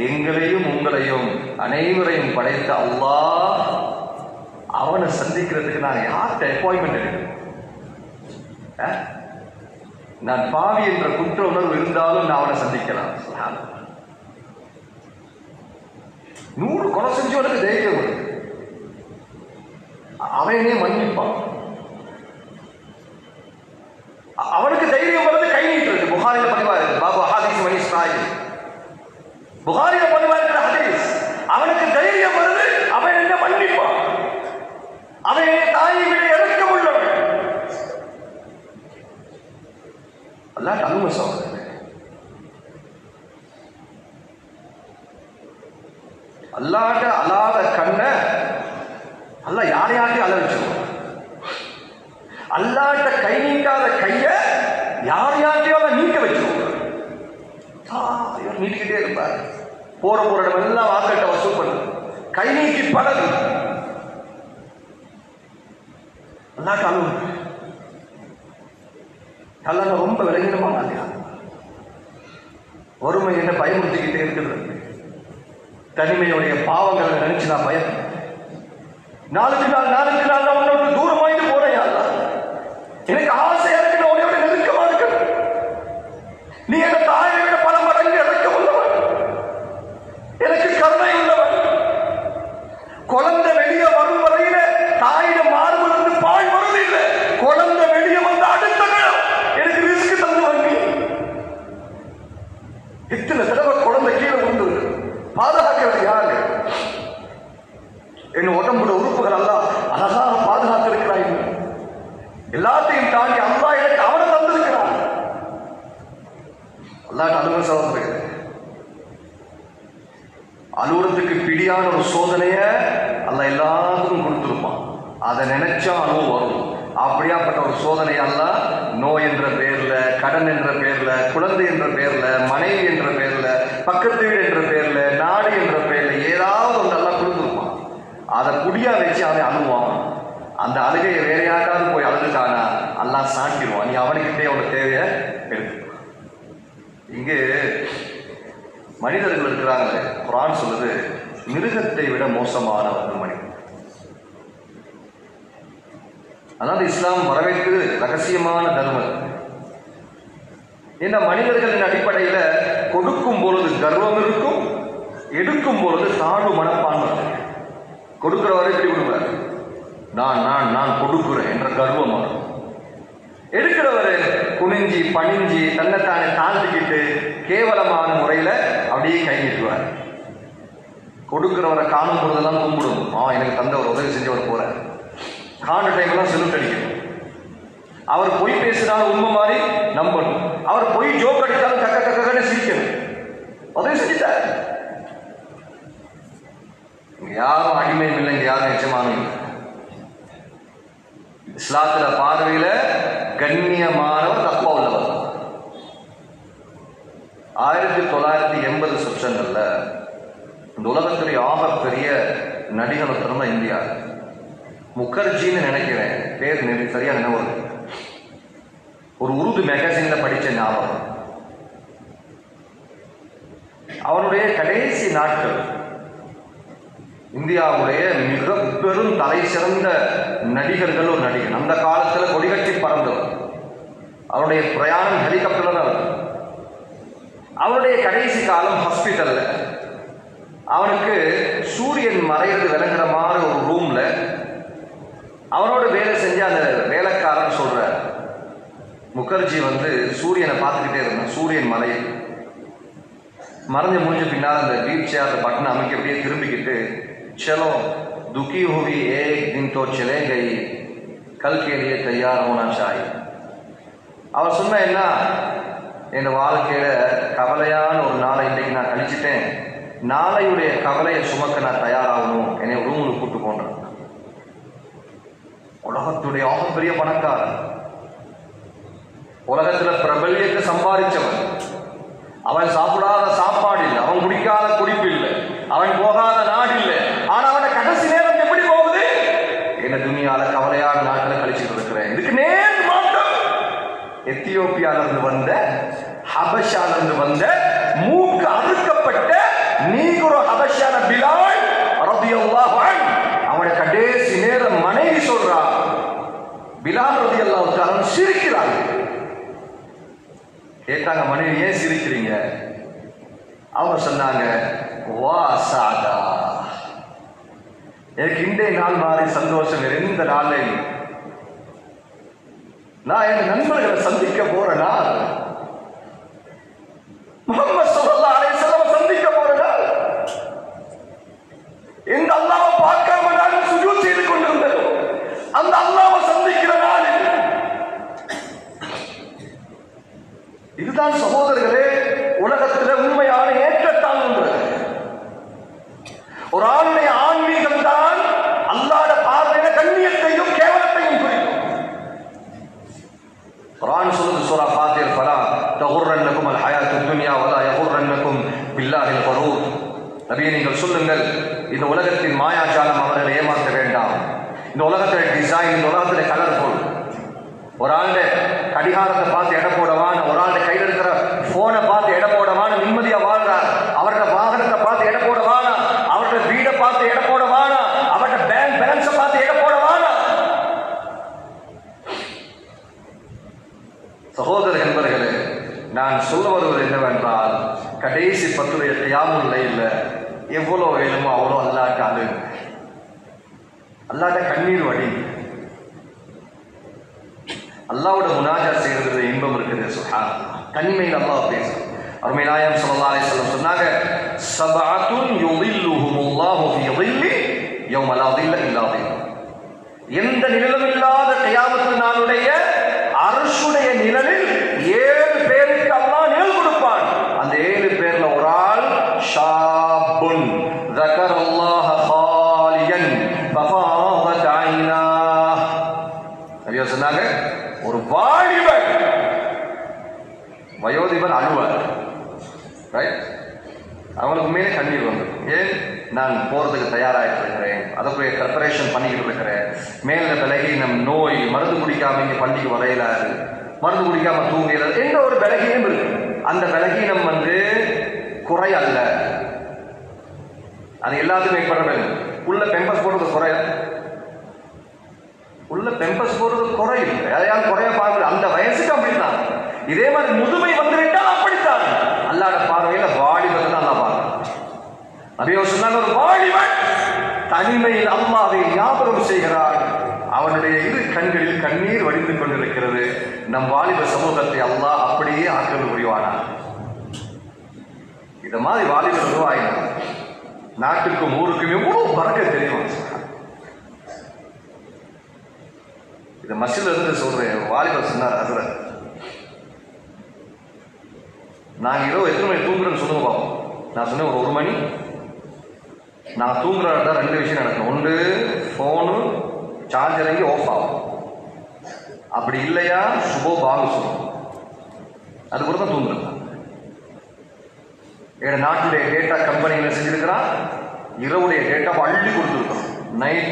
எங்களையும் உங்களையும் அனைவரையும் படைத்த அல்லாஹ் அவனை சந்திக்கிறதுக்கு நான் யார்கிட்ட அப்பாயின்மெண்ட் எடுக்கணும்? நான் பாவி என்ற குற்ற உணர்வு இருந்தாலும் நான் அவனை சந்திக்கலாம். 100 கொலை செஞ்சவனுக்கு தைரியம் வருது, அவனே மன்னிப்பான். அவனுக்கு தைரியம் வருது, கை நீட்டுறது. புகாரில பதிவா இருக்கு, பாபு ஹதீஸ் மணி இஸ்ராயில், புகாரில பதிவா இருக்கிற ஹதீஸ். அவனுக்கு தைரியம் வருது, அவன் என்ன மன்னிப்பான். அவன் தாயை விட இறக்க உள்ளவன். அல்லாஹ் அனுமதி சொல்றது. அல்லாஹ்ட்ட அல்லாத கண்ணை அல்லாஹ் யாரையாட்டி அழ வச்சிருவான். அல்லாஹ்ட்ட கை நீட்டாத கைய யாரையாட்டியும் நீட்ட வச்சிருவான். இவர் நீட்டிக்கிட்டே இருப்பார். போற இடம் எல்லாம் வாக்கட்ட வசூல் பண்ணு, கை நீட்டி பழகு. அல்லாஹ்ட்ட அழுவு. அல்லாஹ் ரொம்ப விலகினமான அல்லா. வறுமை என்ன பயமுறுத்திக்கிட்டே இருக்குது. தனிமையுடைய பாவங்களை நினைச்சு நான் பயம். நாளுக்கு நாள் நான் உன்னோட தூரமாயிட்டு போறேன். எனக்கு ஆசையா இருக்கு, நான் உன்னையோட நெருக்கமா இருக்கணும். நீ என் தாயை விட பல மடங்கு இறக்கம் உள்ளவன், எனக்கு கருணை உள்ளவன். குழந்தை வெளியே வரும் வரையில தாயிட மார்பில் இருந்து பால் வருவதில்லை. குழந்தை வெளியே வந்து அடுத்த எனக்கு ரிஸ்க் தந்து வாங்கி இத்தனை தடவை குழந்தை கீழே வந்து பாதுகாக்கிறது யாரு? என் உடம்புட உறுப்புகள் எல்லாம் அழகாக பாதுகாத்திருக்கிறாய். எல்லாத்தையும் தாண்டி அல்லாஹ் எனக்கு அவனை தந்திருக்கிறான். அல்லாஹ் அலுவலக சோதனை, அலுவலகத்துக்கு பிடியான ஒரு சோதனைய அல்லாஹ் எல்லாத்துக்கும் கொடுத்திருப்பான். அதை நினைச்சா அனுபவம் வரும். அப்படியாப்பட்ட ஒரு சோதனை அல்லாஹ் நோய் என்ற பெயர்ல, கடன் என்ற பெயர்ல, குழந்தை என்ற பெயர்ல, மனைவி என்ற பெயர்ல, பக்கத்து வீடு என்ற பெயர்ல, நாடு என்ற பெயர்ல ஏதாவது ஒன்று அல்லாஹ் கொடுத்திருப்பான். அதை குடியா வச்சு அவன் அழுவான். அந்த அழுகையை வேற யாருக்காவது போய் அழுதுட்டானா அல்லாஹ் சாட்டிடுவான். நீ அவனுக்கிட்டே அவனோட தேவையை எடுத்து. இங்கு மனிதர்கள் இருக்கிறாங்களே, குர்ஆன் சொல்லுது மிருகத்தை விட மோசமானவர்கள் மனிதன். அதாவது இஸ்லாம் வரவேற்று ரகசியமான தர்மம். ஏன்னா மனிதர்களின் அடிப்படையில கொடுக்கும் பொழுது கர்வம் இருக்கும், எடுக்கும் பொழுது தாழ்வு மனப்பான்மை. கொடுக்கிறவரை எப்படி கொடுப்பார்? நான் நான் நான் கொடுக்கிறேன் என்ற கர்வம் வரும். எடுக்கிறவரு குனிஞ்சி பணிஞ்சி தன்னைத்தானே தாழ்த்திக்கிட்டு கேவலமான முறையில அப்படியே கை நீட்டுவார். கொடுக்கிறவரை காணும் பொழுதெல்லாம் கும்பிடும். எனக்கு தந்தவர் உதவி செஞ்சவர் போற காண்ட டைம்லாம் செலுத்து அடிக்கணும். அவர் பொய் பேசினாலும் உண்மை மாதிரி நம்பணும். அவர் பொய் ஜோக் அடித்தாலும் கக்க கக்கன்னு சிரிக்கணும். உதவி செஞ்சுட்டார். இங்க யாரும் அடிமையும் இல்லை, இங்க யாரும் எச்சமானும் இல்லை. இஸ்லாத்துல பார்வையில கண்ணியமானவர் தப்பா உள்ளவர். 1980 செப்டம்பர்ல இந்த உலகத்துடைய ஆகப்பெரிய நடிகர் ஒருத்தர் தான் இந்தியா. முகர்ஜின்னு நினைக்கிறேன், பேர் சரியா நினைவு. ஒரு உருது மேகசின்ல படிச்ச ஞாபகம். அவனுடைய கடைசி நாட்கள். இந்தியாவுடைய மிக பெரும் தலை சிறந்த நடிகர்கள் ஒரு நடிகன், அந்த காலத்தில் கொடிகட்டி பறந்தவர். அவருடைய பிரயாணம் ஹெலிகாப்டர்ல தான் இருக்கும். அவருடைய கடைசி காலம் ஹாஸ்பிட்டல்ல. அவனுக்கு சூரியன் மறையிறது விளங்குற மாதிரி ஒரு ரூம்ல அவனோட வேலை செஞ்ச அந்த வேலைக்காரன் சொல்ற, முகர்ஜி சூரியனை பார்த்துக்கிட்டே இருந்தான். சூரியன் மறைஞ்சு முடிஞ்ச பின்னால் அந்த வீல் சேர் பட்டனை அமைக்க அப்படியே திரும்பிக்கிட்டு, चलो दुखी हुई एक दिन तो चले गई कल के लिए तैयार होना चाहिए. அவர் சொன்ன என்ன, என் வாழ்க்கையில கவலையான ஒரு நாளை இன்றைக்கு நான் கழிச்சிட்டேன், நாளையுடைய கவலையை சுமக்க நான் தயாராகணும், என்னை ரூமுக்கு கூட்டு போனேன். உலகத்துடைய ஆகப்பெரிய பணக்காரன், உலகத்துல பிரபல்யத்தை சம்பாதிச்சவன். அவன் சாப்பிடாத சாப்பாடு இல்லை, அவன் குடிக்காத குடிப்பு இல்லை, அவன் போகாத நாடு இல்லை. ஆனா அவன கடைசி நேரம் எப்படி போகுது? என்ன துணியால கவலையான நாட்களை கழிச்சுட்டு இருக்கிறேன். இதுக்கு நேர் மாற்றம் எத்தியோப்பியால இருந்து வந்த, ஹபஷால இருந்து வந்த, மூக்கு அறுக்கப்பட்ட நீகுரோ ஹபஷான பிலால் ரலியல்லாஹு அன்ஹு, அவனுடைய கடைசி நேரம் மனைவி சொல்றா, பிலால் ரலியல்லாஹு தஆலா சிரிக்கிறாங்க. கேட்டாங்க, மனைவி ஏன் சிரிக்கிறீங்க? அவங்க சொன்னாங்க, வா சாதா, எனக்கு இன்றைய நாள் மாதிரி சந்தோஷம் வேற எந்த நாள்ல இல்லை. நான் என் நண்பர்களை சந்திக்க போற நாள், முஹம்மது ஸல்லல்லாஹு அலைஹி வஸல்லம் சந்திக்க போற நாள், எந்த அல்லாஹ்வை பார்க்காம நான் சுஜூத் செய்து கொண்டிருந்தேன், அந்த அல்லாஹ்வை சந்திக்கிற நாள். இதுதான் சகோதரர்களே உலகத்தில் உண்மையான ஏற்றத்தாழ்வு. ஒரு ஆணுடைய ஆன்மீகம் தான் அல்லாஹ்வுடைய பார்வையில கண்ணியத்தையும் கேவலத்தையும் குறிக்கும். குர்ஆன் சொல்லுது சூரா ஃபாத்திர், ஃபலா தகுர்ரன்னகும் அல் ஹயாத்துத் துன்யா வலா யகுர்ரன்னகும் பில்லாஹில் கரூர். நபியே நீங்கள் சொல்லுங்கள், இந்த உலகத்தின் மாயாஜாலம் அவர்களை ஏமாற்ற வேண்டாம். இந்த உலகத்துல டிசைன், இந்த உலகத்துல கலர்ஃபுல். ஒரு ஆளுடைய கடிகாரத்தை பார்த்து எடை போடவான, ஒரு ஆளுடைய கையில் இருக்கிற போனை பார்த்து எடை போடவான நிம்மதியா வாழ்றார். அவருடைய வாகனத்தை பார்த்து எடை போடவான, அவருடைய வீடை பார்த்து எடை போடவான, அவருடைய பேங்க் பேலன்ஸை பார்த்து எடை போடவான. சகோதர என்பர்களே, நான் சொல்ல வருவது என்னவென்றால், கடைசி 10 கியாமுல் லைல்ல எவ்வளவு வேணுமோ அவ்வளோ அல்லாஹ்ட்ட அழுங்க, அல்லாஹ்ட்ட கண்ணீர் வடி. அல்லாஹ்வோட முனாஜாத் செய்யறதுல இன்பம் இருக்குது. சுப்ஹானல்லாஹ், தனிமையில் அல்லாஹ் பேசும். அருமை நாயகம் ஸல்லல்லாஹு அலைஹி வஸல்லம் சொன்னாங்க, சபஅத்துன் யுதில்லுஹுமுல்லாஹு ஃபீ ظில்லி யௌம லா ظில்ல இல்லா ظில்லு. எந்த நிழலும் இல்லாத கியாமத் நாளுடைய அர்ஷுடைய நிழலில் 7 பேருக்கு அல்லாஹ் நிழல் கொடுப்பான். அந்த 7 பேர்ல ஒரு ஆள், ஷாபுன் ذكرல்லாஹ خاليا ففاضت عيناه. நபியா சொன்னாங்க, ஒரு வாலிபன், வயோதிபன் அழுவார், அவங்களுக்கு மேலே கண்ணீர் வந்து, ஏன் நான் போறதுக்கு தயாராகிட்டு இருக்கிறேன், அதுக்குரிய ப்ரிப்பரேஷன் பண்ணிக்கிட்டு இருக்கிறேன், மேல பலகீனம், நோய், மருந்து குடிக்காம இங்க பள்ளிக்கு வரையிலாது, மருந்து குடிக்காம தூங்கலாது, எந்த ஒரு பலகீனம் இருக்கு. அந்த பலகீனம் குறை அல்ல, அது எல்லாத்துக்கும் ஏற்பட வேண்டும். உள்ள பெம்பஸ் போடுறது குறைய, உள்ள பெம்பஸ் போடுறது குறை இல்லை, அதையால் குறைய பார்க்கல. அந்த வயசுக்கு அப்படித்தான். இதே மாதிரி முதுமை வந்துவிட்டால் அப்படித்தான். அல்லாஹ்வுடைய பார்வையில வாலிபன் தான் அல்லாஹ் பார்க்கிறான். நபியே சொன்னாங்க, ஒரு வாலிபன் தனிமையில் அல்லாஹ்வை ஞாபகம் செய்கிறார், அவனுடைய 2 கண்களில் கண்ணீர் வடிந்து கொண்டிருக்கிறது. நம் வாலிப சமூகத்தை அல்லாஹ் அப்படியே ஆக்கல் புரிவானார். இந்த மாதிரி வாலிபர் உருவாயினார், நாட்டுக்கும் ஊருக்கும் எவ்வளவு பறக்க தெரியும். இதை மஸ்ஜித்ல இருந்து சொல்றேன். வாலிபர் சொன்னார், அதுல நாங்கள் இரவு எத்தனை மணி தூங்குறேன்னு சொல்லுங்க பார்ப்போம். நான் சொன்னேன், ஒரு 1 மணி. நான் தூங்குறதா 2 விஷயம் நடக்கும். ஒன்று, ஃபோனு சார்ஜர் அங்கி ஆஃப் ஆகும். அப்படி இல்லையா சுபோ பாங்க சொல்லும். அது கூட தான் தூங்குறது. எங்க நாட்டுடைய டேட்டா கம்பெனிகளை செஞ்சிருக்கிறான், இரவுடைய டேட்டா அள்ளி கொடுத்துருக்கோம். நைட்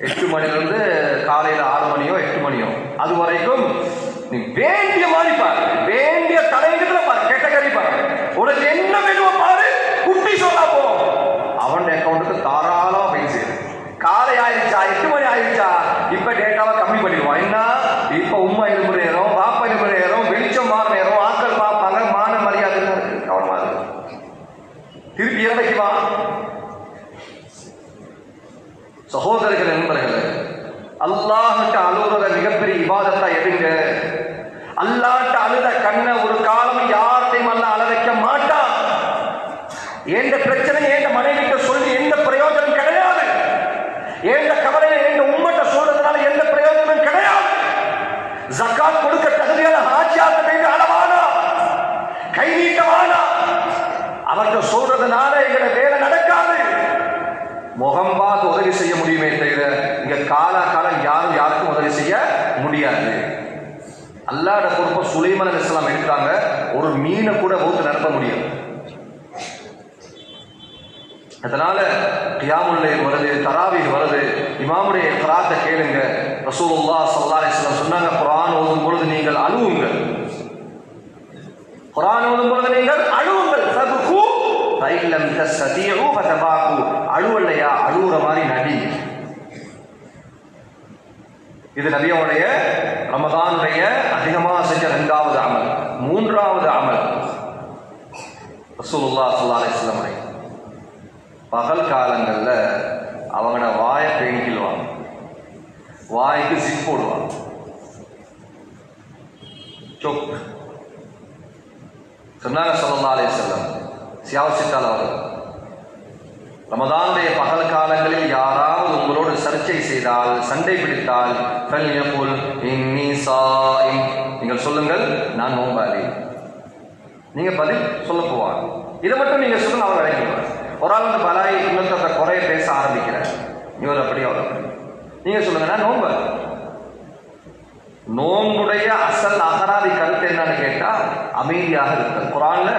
8 மணிலிருந்து காலையில் 6 மணியோ 8 மணியோ அது வரைக்கும் நீ வேண்டிய மாதிரி பாரு, வேண்டிய தலையில பாரு, கேட்டகரி பாரு, உனக்கு என்ன வேணுமோ பாரு, அல்லாஹ்ட்ட அழுகுறத மிகப்பெரிய இபாதத்தா எடுங்க. அல்லாஹ்ட்ட அழுத கண்ணை ஒரு காலம் யார்த்தையும் அல்லாஹ் அழ வைக்க மாட்டான். எந்த பிரச்சனை எந்த மனைவிட்ட சொல்லி எந்த பிரயோஜனம் கிடையாது. எந்த கவலையை எந்த உம்மட்ட சொல்றதுனால எந்த பிரயோஜனம் கிடையாது. ஜகாத் கொடுக்க தகுதியான ஹாஜியாத்த மீது அளவானா, கை நீட்டவானா, அவர்கிட்ட சொல்றதுனால எங்களை வேலை நடக்காது. முகம் பார்த்து உதவி செய்ய முடியுமே தவிர இங்க காலம் யாரும் யாருக்கும் உதவி செய்ய முடியாது. அல்லாஹ்வோட பொறுப்பை சுலைமான் அலைஹிஸ்ஸலாம் எடுத்தாங்க. ஒரு மீனை கூட ஊத்து நிரப்ப முடியும். அதனால கியாமுல் லைல் வருது, தராவீஹ் வருது, இமாமுடைய கிராத்தை கேளுங்க. ரசூலுல்லாஹ் ஸல்லல்லாஹு அலைஹி வஸல்லம் சொன்னாங்க, குர்ஆன் ஓதும் பொழுது நீங்கள் அழுவுங்கள். குர்ஆன் ஓதும் பொழுது நீங்கள் அழுவுங்கள். ஃபதுகு ஃபைல்லம் தஸ்தீஉ ஃபதபாகு. அழுவலையா, அழுவுற மாதிரி நடி. இது நபியோடைய ரமதானுடைய அதிகமாக செஞ்ச 2வது அமல். 3வது அமல் ரசூலுல்லாஹ் ஸல்லல்லாஹு அலைஹி வஸல்லம் பகல் காலங்கள்ல அவங்கள வாயை பேணிக்கிடுவாங்க, வாய்க்கு ஜிப் போடுவாங்க. சொன்னாங்க ஸல்லல்லாஹு அலைஹி வஸல்லம், சியாவசித்தால் அவர்கள், ரமதானுடைய பகல் காலங்களில் யாராவது உங்களோடு சர்ச்சை செய்தால், சண்டை பிடித்தால், நீங்கள் சொல்லுங்கள் நான் நோம்பாளி. நீங்க பதில் சொல்ல போவாங்க. இதை மட்டும் நீங்க சொல்லுங்க, அவர் விளக்கிடுவார். ஒரு ஆள் வந்து பலாய் இன்னொருத்த குறைய பேச ஆரம்பிக்கிறார். இவர் அப்படி அவர் அப்படி. நீங்க சொல்லுங்க நான் நோம்பாளி. நோம்புடைய அசல் அகராதி கருத்து என்னன்னு கேட்டா அமைதியாக இருக்கிறது. குர்ஆன்ல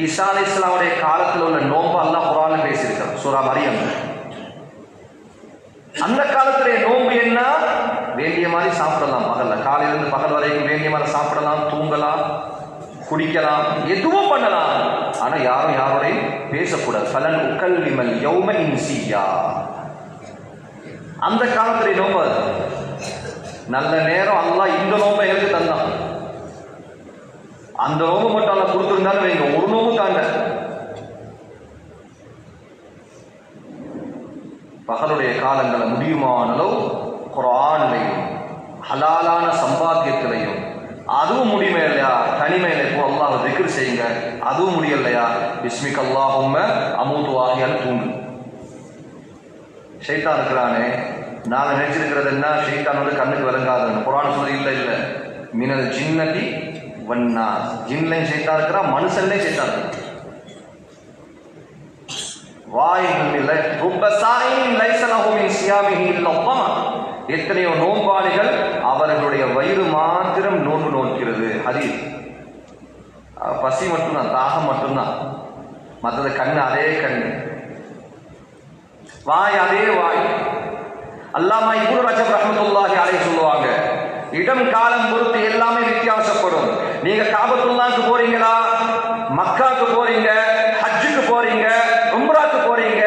ஈசா அலைஹிஸ்ஸலாமுடைய காலத்தில் உள்ள நோன்பு அல்லாஹ் குர்ஆன்ல பேசியிருக்கிறார். சூரா மரியம். அந்த காலத்திலே நோன்பு என்ன? வேண்டிய மாதிரி சாப்பிடலாம். பகல்ல காலையிலிருந்து பகல் வரைக்கும் வேண்டிய மாதிரி சாப்பிடலாம், தூங்கலாம், குடிக்கலாம், எதுவும் பண்ணலாம். ஆனா யாரும் யாரோடையும் பேசக்கூடாது. ஃபலன் உக்கல்லிமல் யௌம இன்சியா. அந்த காலத்திலே நோன்பு நல்ல நேரம். அல்லாஹ் இந்த நோன்பை எங்களுக்கு தந்தான். அந்த நோம்பு மட்டும் அல்ல கொடுத்திருந்தாலும் வைங்க, ஒரு நோம்பு தாண்ட. பகலுடைய காலங்களை முடியுமான அளவு குர்ஆன்லையும் ஹலாலான சம்பாத்தியத்திலையும், அதுவும் முடியுமே இல்லையா தனிமையில இப்போ அல்லாஹ் திக்ர் செய்யுங்க, அதுவும் முடியலையா பிஸ்மிக் அல்லாஹும்ம அமூது ஆகியால் தூங்கு. ஷைத்தான் இருக்கிறானே, நாங்க நினைச்சிருக்கிறது என்ன, ஷைத்தான் வந்து கண்ணுக்கு விளங்காதுன்னு. குர்ஆன் சொல்லி இல்லை இல்லை, மினல் ஜின்னதி வன்னா, ஜின்லையும் ஷைத்தான் இருக்கிறான், மனுஷன்லையும் ஷைத்தான் இருக்கிறான். எத்தனையோ நோன்பாளிகள் அவர்களுடைய வயிறு மாத்திரம் நோன்பு நோக்கிறது. ஹதீஸ். பசி மட்டும்தான், தாகம் மட்டும்தான், மற்றது கண்ணு அதே கண்ணு, வாய் அதே வாய். அல்லாமா இப்னு ரஜப் ரஹ்மத்துல்லாஹி அலைஹி சொல்லுவாங்க, இடம் காலம் பொறுத்து எல்லாமே வித்தியாசப்படும். நீங்க காபத்துல்லாஹ்க்கு போறீங்களா, மக்காக்கு போறீங்க, ஹஜ்ஜுக்கு போறீங்க, உம்ராக்கு போறீங்க,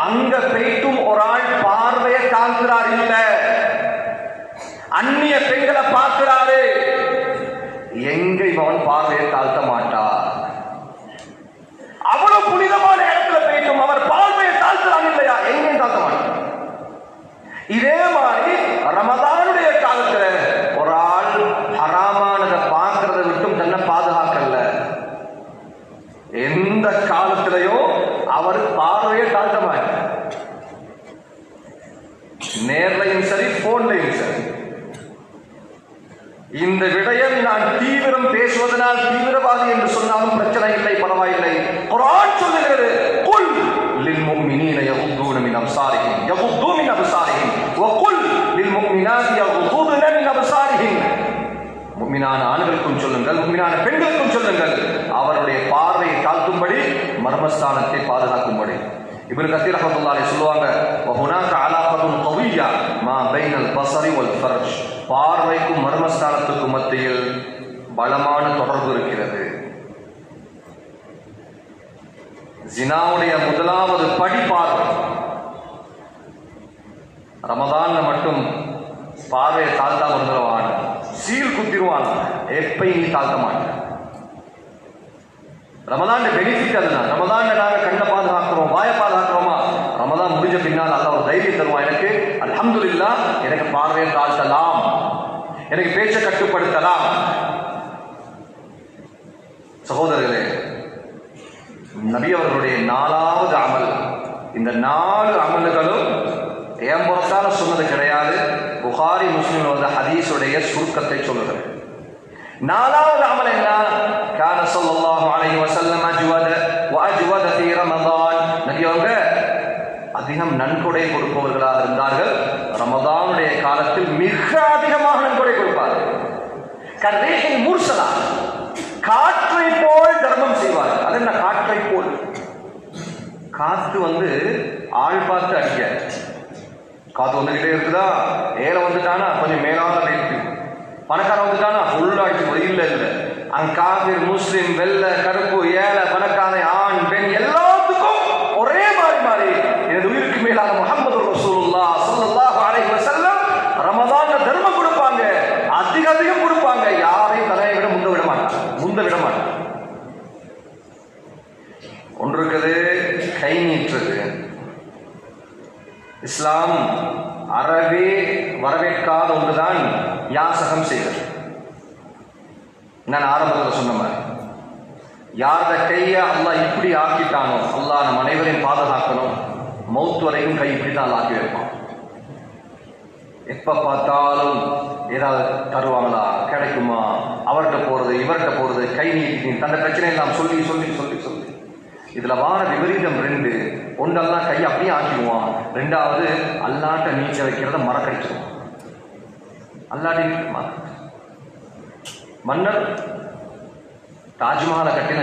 அங்க போய்ட்டும் ஒரு ஆள் பார்வையை தாழ்த்துறாரு இல்ல, அந்நிய பெண்களை பார்க்கிறாரு. எங்க இவன் பார்வையை தாழ்த்த மாட்டார். அவ்வளவு புனிதமான இடத்துல போய்ட்டும் அவர் பார்வையை தாழ்த்துறாங்க இல்லையா, எங்கேயும் தாழ்த்த மாட்டார். இதே மாதிரி ரமதானுடைய காலத்துல ஒரு ஆள் ஹராமானதை பார்க்கறத விட்டும் தன்னை பாதுகாக்கல. எந்த காலத்திலையும் அவர் பார்வையை தாழ்த்த மாட்டார். நேர்லையும் சரி, போன்லையும் சரி. இந்த விடயம் நான் தீவிரம் பேசுவதனால் தீவிரவாதி என்று சொன்னாலும் பிரச்சனை இல்லை, பரவாயில்லை. குர்ஆன் சொல்லுகிறது, குல் லில் முஃமினீன யகுதுன மின் அப்சாரிஹிம் யகுது மின் அப்சாரிஹிம் வ குல் லில் முஃமினாத்தி யகுதுன மின் அப்சாரிஹிம். முஃமினான ஆண்களுக்கும் சொல்லுங்கள், முஃமினான பெண்களுக்கும் சொல்லுங்கள், அவருடைய பார்வையை தாழ்த்தும்படி, மர்மஸ்தானத்தை பாதுகாக்கும்படி. இப்னு கஸீர் ரஹ்மத்துல்லாஹி அலைஹி சொல்லுவாங்க, வ ஹுனாக அலாகத்துன் கவிய்யா மா பைனல் பஸரி வல் ஃபர்ஜ். பார்வைக்கும் மர்மஸ்தானத்துக்கும் மத்தியில் பலமான தொடர்பு இருக்கிறது. ஜினாவுடைய முதலாவது படி பார்வை. ரமதான்ல மட்டும் பார்வையை தாழ்த்தாம இருந்துருவான், சீல் குத்திடுவான், எப்பயும் நீ தாழ்த்த மாட்டேன். ரமதான் பெனிஃபிட் அதுதான். ரமதான் நாங்க கண்ணை பாதுகாக்கிறோம், வாயை பாதுகாக்கிறோமா, ரமதான் முடிஞ்ச பின்னாடி பின்னால் அல்லாஹ் ஒரு தைரியம் தருவான். எனக்கு அல்ஹம்துலில்லாஹ், எனக்கு பார்வையை தாழ்த்தலாம், எனக்கு பேச்சை கட்டுப்படுத்தலாம். சகோதரர்களே, நபி அவர்களுடைய 4வது அமல், இந்த 4 அமல்களும் ஏம்புறத்தால சொன்னது கிடையாது. புகாரி முஸ்லிம் வந்த ஹதீஸுடைய சுருக்கத்தை சொல்லுகிறேன். 4வது அமல் என்ன? கான ஸல்லல்லாஹு அலைஹி வஸல்லம் அஜ்வத வ அஜ்வத ஃபீ ரமதான். நபி அவங்க அதிகம் நன்கொடை கொடுப்பவர்களாக இருந்தார்கள். ரமதானுடைய காலத்தில் மிக அதிகமாக நன்கொடை கொடுப்பார்கள். கர்ரீஹில் முர்சலா, காற்றை போல் தர்மம் செய்வார்கள். அது என்ன காற்றை போல்? காற்று ஆள் பார்த்து அடிக்க, காற்று வந்துகிட்டே இருக்குதா, ஏழை வந்துட்டானா கொஞ்சம் மேலான ரைட்டு, பணக்காரன் வந்துட்டானா ஃபுல்லா அடிச்சு. இல்லை இல்லை, அங்க காபிர் முஸ்லிம் வெள்ளை கருப்பு ஏழை பணக்காரன் ஆண் பெண் எல்லாத்துக்கும் ஒரே மாறி மாறி எனது உயிருக்கு மேலான முஹம்மது ரசூலுல்லாஹ் ஸல்லல்லாஹு அலைஹி வஸல்லம் ரமதான்ல தர்மம் கொடுப்பாங்க, அதிக அதிகம் கொடுப்பாங்க. யாரையும் தலையை விட முந்த விட மாட்டாங்க. ஒன்று இருக்குது கை நீட்டுறது. இஸ்லாம் அறவே வரவேற்காத ஒன்றுதான் யாசகம் செய்வது. நான் ஆரம்பத்தில் சொன்ன மாதிரி, யார கைய அல்லாஹ் இப்படி ஆக்கிட்டானோ, அல்லாஹ் நம் அனைவரையும் பாதுகாக்கணும். மௌத் வரைக்கும் கை இப்படி தான் ஆக்கி வைப்பான். எப்ப பார்த்தாலும் ஏதாவது தருவாங்களா, கிடைக்குமா, அவர்கிட்ட போறது இவர்கிட்ட போறது, கை நீட்டி தந்த பிரச்சனை எல்லாம் சொல்லி சொல்லி சொல்லி சொல்லி இதுல வார விபரீதம் 2. ஒன்றெல்லாம் கை அப்படியே ஆக்கிடுவான். 2வது அல்லாட்ட நீச்ச வைக்கிறத மறக்கடிச்சிருவான். அல்லாட்டி மன்னர் தாஜ்மஹாலை கட்டின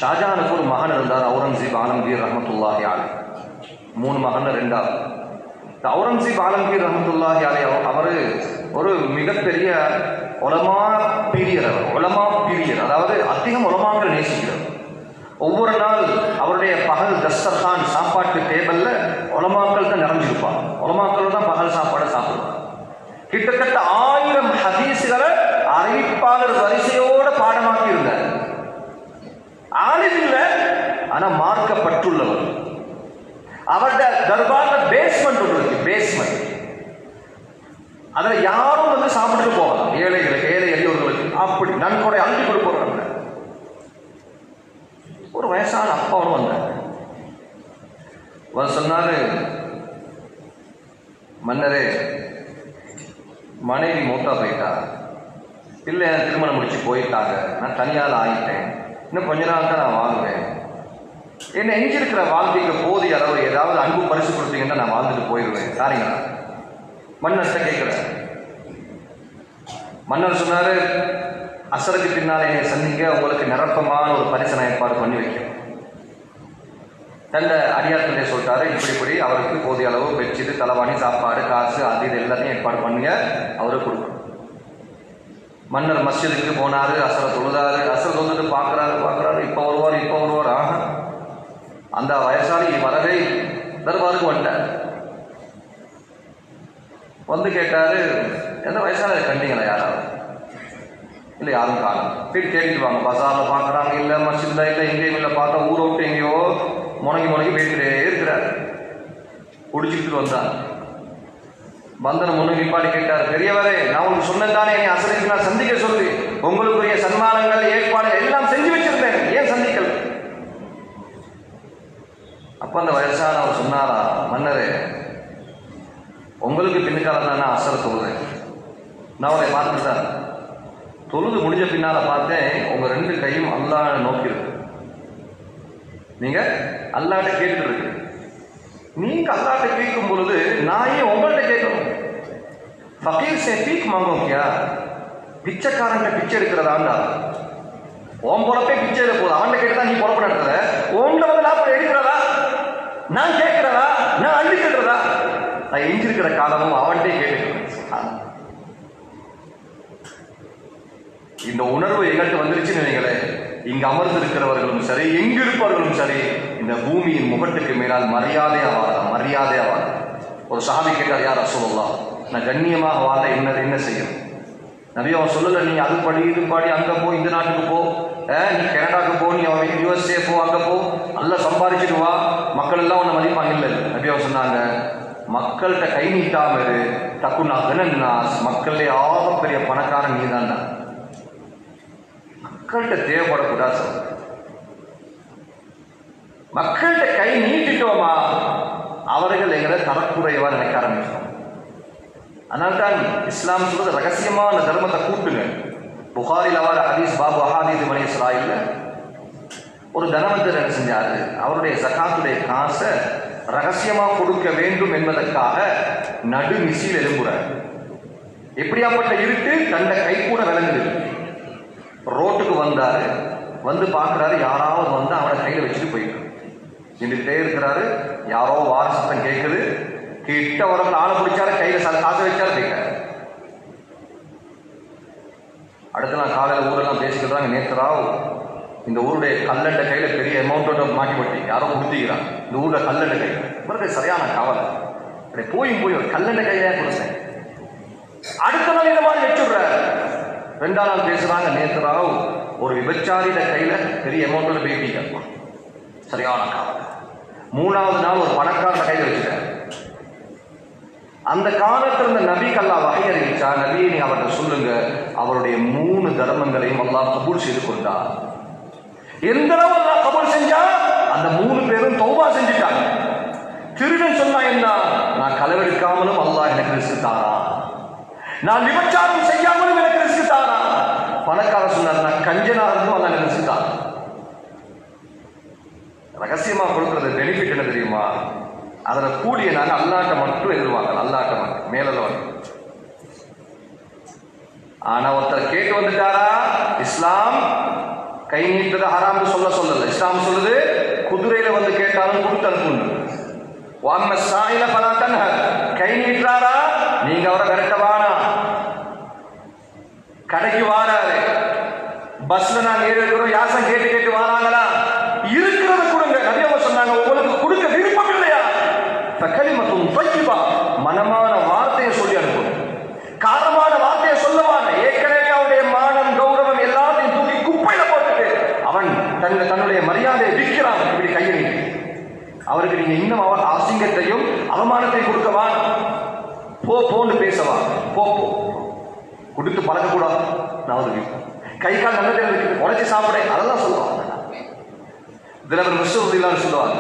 ஷாஜஹானுக்கு ஒரு மகன் இருந்தார், அவுரங்கசீப் ஆலம்கீர் ரஹ்மத்துல்லாஹி அலைஹி. 3 மகன் 2வது அவுரங்கசீப் ஆலம்கீர் ரஹ்மத்துல்லாஹி அலைஹி அவர் ஒரு மிகப்பெரிய உலமா பீரியர், அதாவது அதிகம் உலமாக்கள் நேசிக்கிறார். ஒவ்வொரு நாள் அவருடைய பகல் தஸ்தர்கான் சாப்பாட்டு டேபிள்ல உலமாக்கள் தான் நிறைஞ்சிருப்பாங்க. உலமாக்கள் தான் பகல் சாப்பாடு சாப்பிடுவாங்க. கிட்டத்தட்ட 1000 ஹதீஸ்களை அறிவிப்பாளர் வரிசையோட பாடமாக்கி இருந்தார். ஆலிம் இல்லை, ஆனா மார்க்கப்பட்டுள்ளவர். அவருடைய தர்பார்ல பேஸ்மெண்ட் ஒன்று இருக்கு, பேஸ்மெண்ட். அதுல யாரும் சாப்பிட்டு போகலாம், ஏழைகளுக்கு, ஏழை எளியோர்களுக்கு. அப்படி நன்கொடை அள்ளி கொடுப்பாங்க. ஒரு வயசான அப்பாவும் வந்தார். சொன்னாரு, மன்னரே, மனைவி மூத்தா போயிட்டா, இல்லை திருமணம் முடிச்சு போயிட்டாங்க, நான் தனியால் ஆகிட்டேன், இன்னும் கொஞ்ச நாள் தான் நான் வாழ்வேன். என்ன எஞ்சிருக்கிற வாழ்க்கைக்கு போதிய அளவு ஏதாவது அன்பு பரிசு கொடுத்தீங்கன்னா நான் வாழ்ந்துட்டு போயிடுவேன், சாரிங்களா? மன்னர்கிட்ட கேட்கிறேன். மன்னர் சொன்னாரு, அசருக்கு பின்னாலே சந்திங்க, உங்களுக்கு நிரப்பமான ஒரு பரிசனை ஏற்பாடு பண்ணி வைக்கிறேன். தந்த அடியார்கிட்டே சொல்லிட்டாரு, இப்படி அவருக்கு போதிய அளவு பெட்ஷீட்டு, தலைவாணி, சாப்பாடு, காசு, அது இது எல்லாத்தையும் ஏற்பாடு பண்ணுங்க, அவருக்கு கொடுக்கணும். மன்னர் மஸ்ஜிதுக்கு போனாரு, அசரை தொழுதாரு. அசரை தொழுது பார்க்குறாரு, இப்போ வருவார். ஆஹா, அந்த வயசாளி வரவே தர்பாருக்கு வந்துட்டார். வந்து கேட்டாரு, எந்த வயசாளி கண்டிங்களா யாராவது? இல்லை, யாரும் காணும். போய் தேடிட்டு வாங்க. பசாரில் பார்க்குறாங்க, இல்லை மஸ்ஜித்ல இல்லை, எங்கேயும் இல்லை. பார்த்தா ஊரை விட்டு எங்கேயோ முடங்கி போய்கிட்டே இருக்கிறார். குடிச்சுக்கிட்டு வந்தார். பந்தன முன்னு நிப்பாடி கேட்டார், பெரியவரே, நான் உங்களுக்கு சொன்னதானே என்னை அசருக்கு நான் சந்திக்க சொல்லி, உங்களுக்குரிய சன்மானங்கள் ஏற்பாடு எல்லாம் செஞ்சு வச்சிருந்தேன், ஏன் சந்திக்கல? அப்ப அந்த வயசானவர் சொன்னாரா, மன்னரே, உங்களுக்கு பின்னுக்கால தான் நான் அசர தொழுதேன். நான் அவரை பார்த்துட்டேன். தொழுது முடிஞ்ச பின்னால பார்த்தேன், உங்க 2 கையும் அல்லாஹ் நோக்கி இருக்கு. நீங்க அல்லாஹ்ட்ட கேட்டுட்டு இருக்கு. நீங்க அல்லாஹ்ட்ட கேட்கும் பொழுது நான் ஏன் உங்கள்கிட்ட கேட்கணும்? ஃபகீர் சே பீக் மாங்கோம் கியா? பிச்சைக்காரன் பிச்சை எடுக்கிறதாண்டா? ஓம் பொழப்பே பிச்சையில போகுது. அவன்கிட்ட கேட்டுதான் நீ பொழப்பு நடத்துற. உன்கிட்ட லாபம் எடுக்கிறதா? நான் கேட்கிறதா? நான் அள்ளி கேட்கிறதா? நான் எஞ்சிருக்கிற காலமும் அவன்கிட்டே கேட்டுக்கிறேன். இந்த உணர்வு எங்கள்கிட்ட வந்துருச்சுன்னு நினைக்கல. இங்கு அமர்ந்து இருக்கிறவர்களும் சரி, எங்கு இருப்பவர்களும் சரி, இந்த பூமியின் முகட்டுக்கு மேலால் மரியாதையா வாழ. ஒரு சஹாபி கேட்டார், யார் ரசூலுல்லாஹ், நான் கண்ணியமாக வாழ என்ன செய்யணும்? நபி அவன் சொல்லல, நீ அது படி இது படி, அங்க போ, இந்த நாட்டுக்கு போ, நீ கனடாக்கு போ, நீ USA போ, அங்கே போ, நல்லா சம்பாதிச்சுட்டு வா, மக்கள் எல்லாம் ஒன்று மதிப்பாங்க. இல்லை, நபி அவங்க சொன்னாங்க, மக்கள்கிட்ட கை நீட்டாம இரு, தக்குனா அகனன்னாஸ், மக்களே ஆகப்பெரிய பணக்காரன் நீ தான். மக்கள்கிட்ட தேவைப்படக்கூடாது. மக்கள்கிட்ட கை நீட்டிட்டோமா அவர்கள் எங்களை தரக்குறைவா நினைக்க ஆரம்பிச்சோம். அதனால்தான் இஸ்லாம் சொல்றது ரகசியமான தர்மத்தை கூட்டுங்க. புகாரில் அவர் ஹதீஸ் பாபு அஹாதீஸ் பனி இஸ்ராயில் ஒரு தனவந்தர் என்ன செஞ்சாரு, அவருடைய ஜகாத்துடைய காசை ரகசியமா கொடுக்க வேண்டும் என்பதற்காக நடு மிசியில் எழும்புறார். எப்படியாப்பட்ட இருட்டு தண்ட கை கூட விளங்குது. ரோட்டுக்கு வந்தாரு, வந்து பார்க்குறாரு, யாராவது வந்து அவனை கையில் வச்சுட்டு போயிட்டு நின்றுட்டே இருக்கிறாரு. யாரோ வார சத்தம் கேட்குது. கிட்ட வரவங்க ஆளை பிடிச்சாரு, கையில் காசை வச்சாரு, கேட்க. அடுத்த நாள் காலையில் ஊரெல்லாம் பேசிக்கிறாங்க, நேற்று இந்த ஊருடைய கல்லண்ட கையில் பெரிய அமௌண்ட்டோட மாட்டி பட்டி யாரோ கொடுத்திக்கிறான். இந்த ஊரில் கல்லண்ட கை இவருக்கு சரியான கவலை. அப்படி போய் ஒரு கல்லண்ட கையா கொடுத்தேன். அடுத்த நாள் இந்த மாதிரி வச்சுடுறாரு. 2ஆம் நாள் பேசுறாங்க, நேற்று ஒரு விபச்சாரியிட கையில பெரிய அமௌண்டோட பேட்டி கேட்பான், சரியான கவலை. 3ஆவது நாள் ஒரு பணக்காரன கையில் வச்சுட்டார். அந்த காலத்தில் இருந்த நபிக்கு அல்லாஹ் வகை அறிவிச்சா, நபியை நீ அவர்கிட்ட சொல்லுங்க, அவருடைய 3 தர்மங்களையும் அல்லாஹ் கபூல் செய்து கொண்டார். எந்த அளவு அல்லாஹ் கபூல் செஞ்சா, அந்த 3 பேரும் தௌபா செஞ்சுட்டாங்க. திருடன் சொன்னா என்ன, நான் களவெடுக்காமலும் அல்லாஹ் எனக்கு ரிஸ்க் தாரா, நான் விபச்சாரம் செய்யாமலும் எனக்கு ரிஸ்க் தாரா. பணக்காரர் சொன்னார், நான் கஞ்சனா இருந்தும் அல்லாஹ் எனக்கு ரிஸ்க் தாரா. ரகசியமா கொடுக்கறது பெனிஃபிட் என்ன தெரியுமா, அதில் கூடிய நாங்கள் அல்லாட்ட மட்டும் எதிர்வாங்க, அல்லாட்ட மட்டும் மேல. ஆனா ஒருத்தர் கேட்டு வந்துட்டாரா, இஸ்லாம் கை நீட்டது ஹராம்னு சொல்லல. இஸ்லாம் சொல்லுது, குதிரையில வந்து கேட்டாலும் கொடுத்து அனுப்புங்க. கை நீட்டுறாரா, நீங்க அவரை விரட்டவானா. கடைக்கு வாராரு, பஸ்ல நாங்க ஏறி இருக்கிறோம், யாசம் கேட்டு வாராங்களா, இருக்கிறத கொடுங்க. நபி அவங்க சொன்னாங்க, உங்களுக்கு கொடுக்க விருப்பம் இல்லையா, கலிமத்தும் தய்யிபா, மனமான வார்த்தையை சொல்லி அனுப்பணும், காரமான வார்த்தையை சொல்லவான. ஏற்கனவே அவனுடைய மானம் கௌரவம் எல்லாத்தையும் தூக்கி குப்பையில போட்டுட்டு அவன் தன்னுடைய மரியாதையை விற்கிறான். இப்படி கையை நீட்டி அவருக்கு நீங்க இன்னும் அவர் அசிங்கத்தையும் அவமானத்தையும் கொடுக்கவான். போன்னு பேசவா, போ கொடுத்து பழக்கக்கூடாது. நான் கை கால் நல்லதே இருக்குது, உழைச்சி சாப்பிட, அதெல்லாம் சொல்லுவாங்க. தினவர் முஸ்லிம் சொல்லுவாங்க,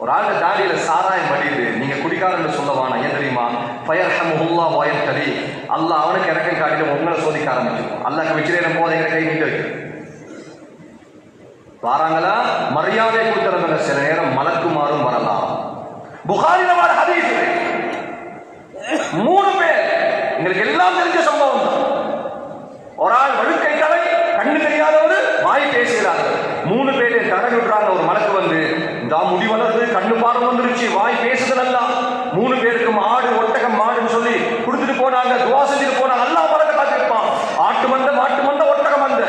ஒரு ஆளுக்கு தாடியில சாராயம் படியுது, நீங்க குடிக்காரன்னு சொல்லவானா. ஏன் தெரியுமா, ஃபயர்ஹமுல்லாஹ் வயர்தலி, அல்லாஹ் அவனுக்கு இறக்கம் காட்டிட்டு உங்களை சோதிக்க ஆரம்பிச்சிருக்கும். அல்லாஹ்க்கு வச்சிருக்கிற போதை கை நீட்டு வைக்கும். வாராங்களா, மரியாதை கொடுத்துறவங்க சில நேரம் மலக்குமாறும் வரலாம். புகாரில வர ஹதீஸ் 3 பேர் எங்களுக்கு எல்லாம் தெரிஞ்ச சம்பவம் தான். ஒரு ஆள் வழுக்கை தலை, கண்ணு தெரியாதவர், வாய் பேசுகிறார்கள். 3 பேரை தடவி விடுறாங்க. ஒரு மலக்கு வந்து, இந்த முடி வளர்ந்து கண்ணு பார்வை வந்துருச்சு, வாய் பேசுது நல்லா. 3 பேருக்கும் ஆடு ஒட்டகம் மாடுன்னு சொல்லி கொடுத்துட்டு போனாங்க, துவா செஞ்சுட்டு போனாங்க. நல்லா மலக்க காத்திருப்பான், ஆட்டு மந்த ஒட்டகம் மந்த.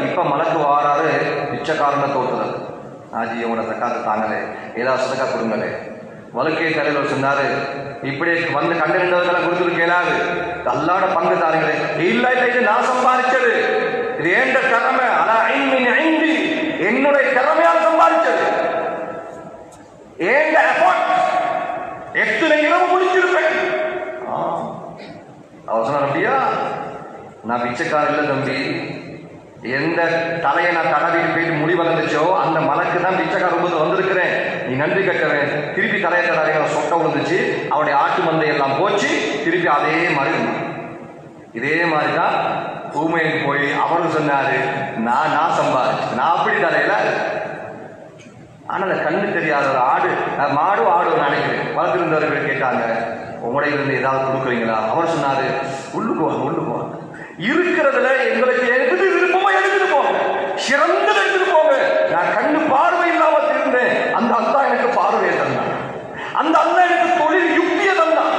இப்ப மலக்கு வாராரு, பிச்சைக்காரனை தோத்துறது, ஆஜி உன தக்காத்து தாங்களே, ஏதாவது சதக்கா கொடுங்களே. வழக்கை தலைவர் சொன்னாரு, இப்படி வந்து கண்டிருந்தவர்களை கொடுத்துட்டு கேளாது, அல்லாட பங்கு தாருங்களே. இல்ல இது நான் சம்பாதிச்சது, இது ஏண்ட திறமை, என்னுடைய திறமையால் சம்பாதிச்சது, ஏண்ட எஃபோர்ட், எத்தனை இரவு முடிச்சிருப்பேன். அவர் சொன்னார், அப்படியா, நான் பிச்சைக்கார இல்லை தம்பி, எந்த தலையை நான் தடவிட்டு போயிட்டு முடி வளர்ந்துச்சோ அந்த மலக்கு தான் பிச்சைக்கார ரூபத்தில் வந்திருக்கிறேன், நீ நன்றி கட்டவேன். திருப்பி தலையை தடவை சொட்ட விழுந்துச்சு, அவருடைய ஆட்டு மந்தை எல்லாம் போச்சு. திருப்பி அதே மாதிரி இதே மாதிரி தான் ஊமைக்கு போய் அவரும் சொன்னாரு, நான் சம்பாதிச்சு, நான் அப்படி தலையில. ஆனால் கண்ணு தெரியாத ஒரு ஆடு ஆடு நினைக்கிறேன். வளர்த்திருந்தவர்கள் கேட்டாங்க, உங்களுடைய இருந்து ஏதாவது கொடுக்குறீங்களா? அவர் சொன்னாரு, உள்ளுக்குவாங்க இருக்கிறதுல எங்களுக்கு எது விருப்பமோ எடுத்துட்டு போங்க, சிறந்தது எடுத்துட்டு போங்க. நான் கண்ணு பார்வை இல்லாமல் இருந்தேன், அந்த அல்லா எனக்கு பார்வையை தந்தான், அந்த அல்லா எனக்கு தொழில் யுக்தியை தந்தான்.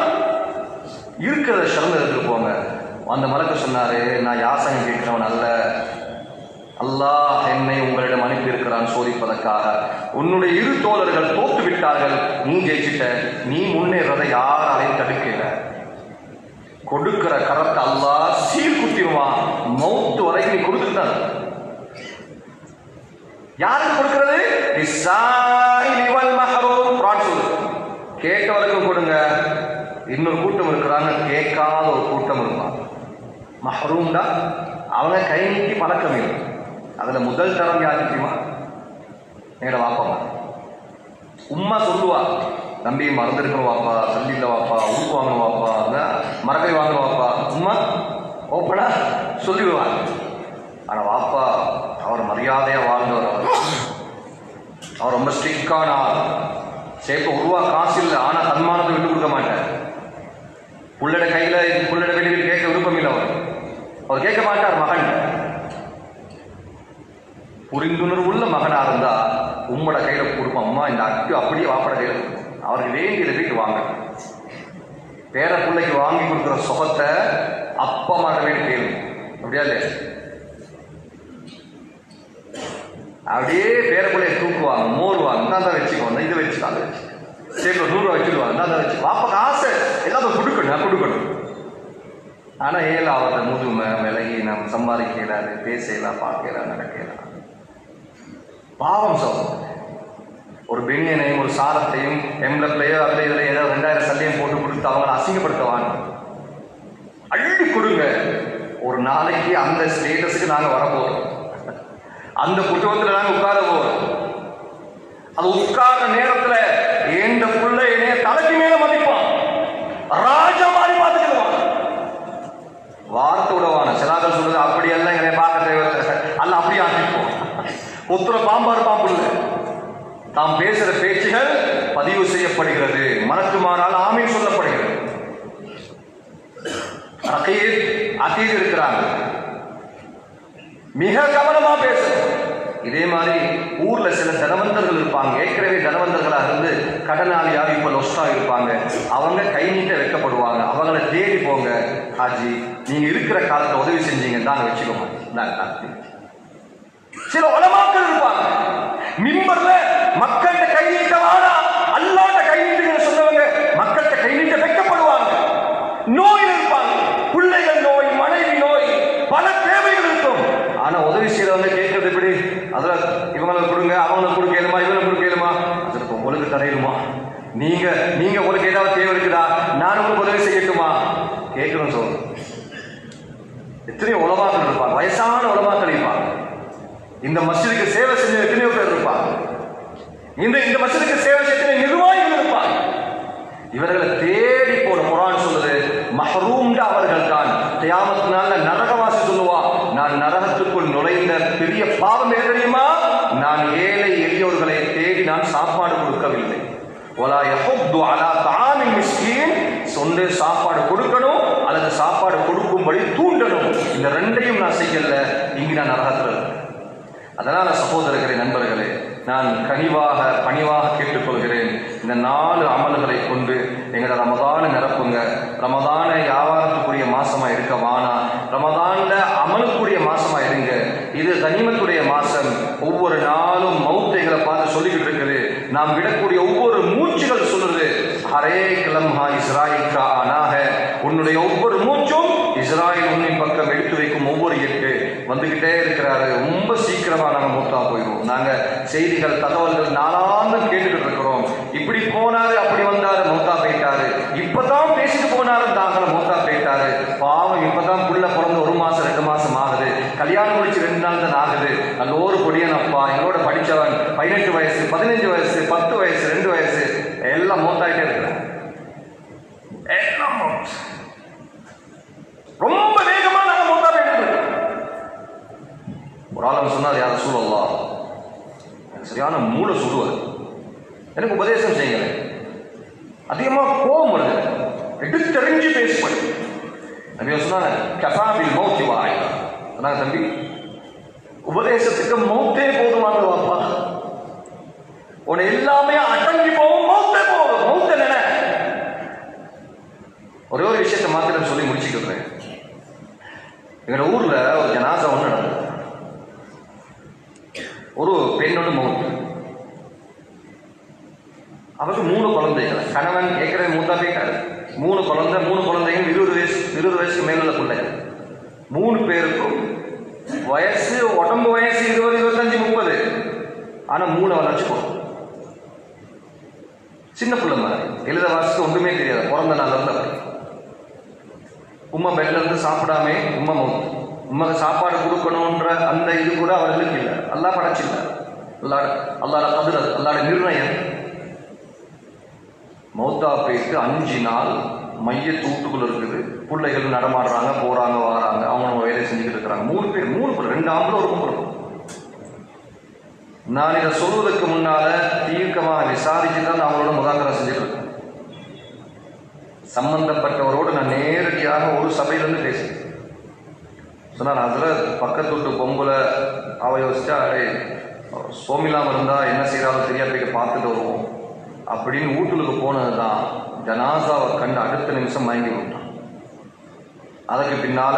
இருக்கிறத சிறந்தது எடுத்துட்டு போங்க. அந்த மலக்கு சொன்னாரு, நான் யாசகம் கேட்கிறவன் அல்ல, அல்லாஹ் என்னை உங்களிடம் அனுப்பி இருக்கிறான் சோதிப்பதற்காக. உன்னுடைய 2 தோழர்கள் தோத்து விட்டார்கள், நீ ஜெயிச்சிட்ட, நீ முன்னேறதை யாராலையும் தடுக்கல. கொடுக்கிற கரத்தை அல்லாஹ் சீல் குத்திடுவான், மௌத்து வரைக்கும் நீ கொடுத்துட்டான். யாருக்கு கொடுக்கிறது? கேட்டவருக்கும் கொடுங்க. இன்னொரு கூட்டம் இருக்கிறாங்க, கேட்காத ஒரு கூட்டம் இருப்பாங்க. மஹ்ரூம்டா அவங்க கை நீட்டி பழக்கம் இல்லை. அதுல முதல் தரம் யாரு தெரியுமா? எங்களோட வாப்பா. உம்மா சொல்லுவா, தம்பி மறந்துருக்கணும் வாப்பா, சல்லியில் வாப்பா, உடுப்பு வாங்கணும் வாப்பா, மரக்கை வாங்கணும் வாப்பா. உம்மா ஓப்பனா சொல்லிடுவாங்க. ஆனா வாப்பா அவர் மரியாதையா வாழ்ந்தவர். அவர் ரொம்ப ஸ்ட்ரிக்டான ஆள். சேப்ப உருவா காசு இல்லை, ஆனா தன்மானத்தை விட்டு கொடுக்க மாட்டார். புள்ளட கையில புள்ளட வெளியில் கேட்க விருப்பம் இல்லை. அவர் கேட்க மாட்டார். மகன் புரிந்துணர்வு உள்ள மகனா இருந்தா உம்மோட கையில கொடுப்போம். அம்மா இந்த அக்கு அப்படியே வாப்பட கையில கொடுப்போம். அவருக்கு வேண்டியதை வீட்டு வாங்க. பேர பிள்ளைக்கு வாங்கி கொடுக்குற சுகத்தை அப்பா அம்மா வீடு கேள்வி. அப்படியா இல்லையா? அப்படியே பேர பிள்ளைய தூக்குவாங்க, மோருவாங்க, தான் வச்சுக்கோங்க, இதை வச்சு அதை வச்சு சேர்க்க 100 ரூபா வச்சுடுவாங்க, தான் வச்சு வாப்பாக்கு ஆசை எல்லாத்தையும் கொடுக்கணும். ஆனா ஏழை அவரை முதுமை விலகி நம்ம சம்பாதிக்கலாது, பேசலாம், பார்க்கலாம், நடக்கலாம். பாவம் சொல்லுவோம். ஒரு பெண்ணியனையும் ஒரு சாரத்தையும் எம்லப்லையோ அதில் இதில் ஏதோ 2000 சல்லியம் போட்டு கொடுத்து அவங்களை அசிங்கப்படுத்துவாங்க. அள்ளி கொடுங்க. ஒரு நாளைக்கு அந்த ஸ்டேட்டஸுக்கு நாங்கள் வரப்போறோம். அந்த குடும்பத்தில் நாங்கள் உட்கார போறோம். அது உட்கார்ற நேரத்தில் ஏண்ட புள்ள என்னைய தலைக்கு மேல மதிப்பான், ராஜா மாதிரி பார்த்துக்குவான். வார்த்தை விடவான சிலாக்கள் சொல்றது அப்படியெல்லாம் என்னை பார்க்க தேவையில்லை, அல்ல அப்படியே ஆக்கிப்போம். ஒத்துற பாம்பா இருப்பான் புள்ள. தாம் பேசுற பேச்சுகள் பதிவு செய்யப்படுகிறது, மனக்குமானால் ஆமீன் சொல்லப்படுகிறது. அத்தீது இருக்கிறாங்க, மிக கவனமா பேசணும். இதே மாதிரி ஊர்ல சில தனவந்தர்கள் இருப்பாங்க, ஏற்கனவே தனவந்தர்களாக இருந்து கடனாளியாக இப்ப லொஸ்டா இருப்பாங்க. அவங்க கை நீட்ட வைக்கப்படுவாங்க. அவங்களை தேடி போங்க, ஹாஜி நீங்க இருக்கிற காலத்துல உதவி செஞ்சீங்க தாங்க வச்சுக்கோங்க. சில உலமாக்கள் இருப்பாங்க, மிம்பர்ல மக்கள்கிட்ட கை நீட்டவானா அல்லாட்ட கை நீட்டுன்னு சொன்னவங்க மக்கள்கிட்ட கை நீட்ட வைக்கப்படுவாங்க. நோயில் இருப்பாங்க, பிள்ளைகள் நோய், மனைவி நோய், பல தேவைகள் இருக்கும். ஆனா உதவி செய்யறவங்க கேட்கறது எப்படி? அதுல இவங்களுக்கு கொடுங்க, அவங்களுக்கு கொடுக்கலுமா, இவங்களுக்கு கொடுக்கலுமா, அதற்கு உங்களுக்கு தரையிலுமா? நீங்க உங்களுக்கு ஏதாவது தேவை இருக்குதா, நான் உங்களுக்கு உதவி செய்யட்டுமா? கேட்கணும் சொல்லுங்க. எத்தனையோ உலமாக்கள் இருப்பாங்க, வயசான உலமாக்கள் இருப்பாங்க. இந்த மஸ்ஜிதுக்கு சேவை செஞ்ச எத்தனையோ பேர் இருப்பாங்க. இந்த மஸ்ஜிதுக்கு சேவை செஞ்ச நிர்வாகிகள் இருப்பாங்க. இவர்களை தேடி போன குர்ஆன் சொல்லுது, மஹ்ரூம்ட அவர்கள் தான். கியாமத் நாள்ல நரகவாசி சொல்லுவா, நான் நரகத்துக்குள் நுழைந்த பெரிய பாவம் எது தெரியுமா? நான் ஏழை எளியோர்களை தேடி நான் சாப்பாடு கொடுக்கவில்லை. வலா யஹுது அலா தஆமில் மிஸ்கீன், சொந்த சாப்பாடு கொடுக்கணும் அல்லது சாப்பாடு கொடுக்கும்படி தூண்டணும். இந்த ரெண்டையும் நான் செய்யல, இங்கு நான் நரகத்தில். அதனால சகோதரர்களே, நண்பர்களே, நான் பணிவாக கேட்டுக்கொள்கிறேன், இந்த 4 அமல்களை கொண்டு எங்களோட ரமதானை நிரப்புங்க. ரமதானை வியாபாரத்துக்குரிய மாசமா இருக்க வானா, ரமதான்ல அமலுக்குரிய மாசமா இருங்க. இது கனிமத்துடைய மாசம். ஒவ்வொரு நாளும் மௌத்தைகளை பார்த்து சொல்லிக்கிட்டு இருக்குது. நாம் விடக்கூடிய ஒவ்வொரு மூச்சுகள் சொல்லுது, ஹரே கிளம்ஹா இஸ்ராயில் கா ஆனாக, உன்னுடைய ஒவ்வொரு மூச்சும் இஸ்ராயில் உன்னின் பக்கம் எடுத்து வைக்கும். ஒவ்வொரு 8 வந்துகிட்டே இருக்கிறாரு. ரொம்ப சீக்கிரமா நாங்க மூத்தா போயிடுவோம். நாங்க செய்திகள், தகவல்கள் நாளாந்தம் கேட்டுக்கிட்டு இருக்கிறோம். இப்படி போனாரு, அப்படி வந்தாரு, மூத்தா போயிட்டாரு. இப்பதான் பேசிட்டு போனாரு, தாங்கள மூத்தா போயிட்டாரு. பாவம், இப்பதான் புள்ள பிறந்து 1 மாசம் 2 மாசம் ஆகுது. கல்யாணம் முடிச்சு 2 நாள் தான் ஆகுது. நல்ல ஒரு பொடியன் அப்பா, எங்களோட படிச்சவன், 18 வயசு 15 வயசு 10 வயசு 2 வயசு எல்லாம் மூத்தாயிட்டே இருக்கிறான். எல்லாம் ரொம்ப வேகமா நாங்க மூத்தா போயிட்டு இருக்கோம். ஒரு ஆளும் சொன்னார், யார் ரசூலல்லாஹ், சரியான மூளை சுடுவது, எனக்கு உபதேசம் செய்யுங்க. அதிகமா கோபம் வருது, எடுத்தறிஞ்சு பேசப்படும். நபி சொன்னாங்க, கஃபாபில் மௌத்தி வாயிதா. சொன்னாங்க, தம்பி உபதேசத்துக்கு மௌத்தே போதுமானது வாப்பா, உன்னை எல்லாமே அடங்கி போகும், மௌத்தே போதும், மௌத்த நினை. ஒரே ஒரு விஷயத்தை மாத்திரம் சொல்லி முடிச்சுக்கிறேன். எங்க ஊர்ல ஒரு ஜனாசா ஒன்று நடந்தது. ஒரு பெண்ணோட மௌத். அவருக்கு 3 குழந்தைகள். கணவன் ஏற்கனவே மூத்தா போயிட்டாரு. 3 குழந்தைகள் 20 வயசுக்கு மேலுள்ள பிள்ளைகள். 3 பேருக்கும் வயசு, உடம்பு வயசு 20, 25, 30. ஆனால் 3 அவன் வச்சுக்கணும். சின்ன பிள்ளை மாதிரி எழுத வாசிக்க ஒன்றுமே தெரியாது. பிறந்த நாள் இருந்து அப்படி உம்மா பெட்ல இருந்து சாப்பிடாமே உம்மாக்கு சாப்பாடு கொடுக்கணுன்ற அந்த இது கூட அவர்களுக்கு இல்லை. அல்லாஹ் படைச்சில்லை. அல்லாட கதிர், அல்லாட நிர்ணயம். மௌத்தா போயிட்டு 5 நாள் மைய தூட்டுக்குள்ள இருக்குது. பிள்ளைகள் நடமாடுறாங்க, போறாங்க, வராங்க, அவங்க வேலை செஞ்சுக்கிட்டு இருக்கிறாங்க. 3 பேர் 2 ஆம்பளை ஒரு பொம்பளை. நான் இதை சொல்வதற்கு முன்னால தீர்க்கமாக விசாரிச்சு தான் அவங்களோட முதாக்கரை செஞ்சுட்டு இருக்கேன். சம்பந்தப்பட்டவரோடு நான் நேரடியாக ஒரு சபையிலிருந்து பேசுகிறேன். சொன்னார், அதில் பக்கத்து விட்டு பொம்பளை அவ யோசிச்சா, சோமில்லாமல் இருந்தால் என்ன செய்யறாலும் தெரியாது, போய் பார்த்துட்டு வருவோம் அப்படின்னு வீட்டுக்கு போனது தான். ஜனாசாவை கண்டு அடுத்த நிமிஷம் மயங்கி விட்டான். அதுக்கு பின்னால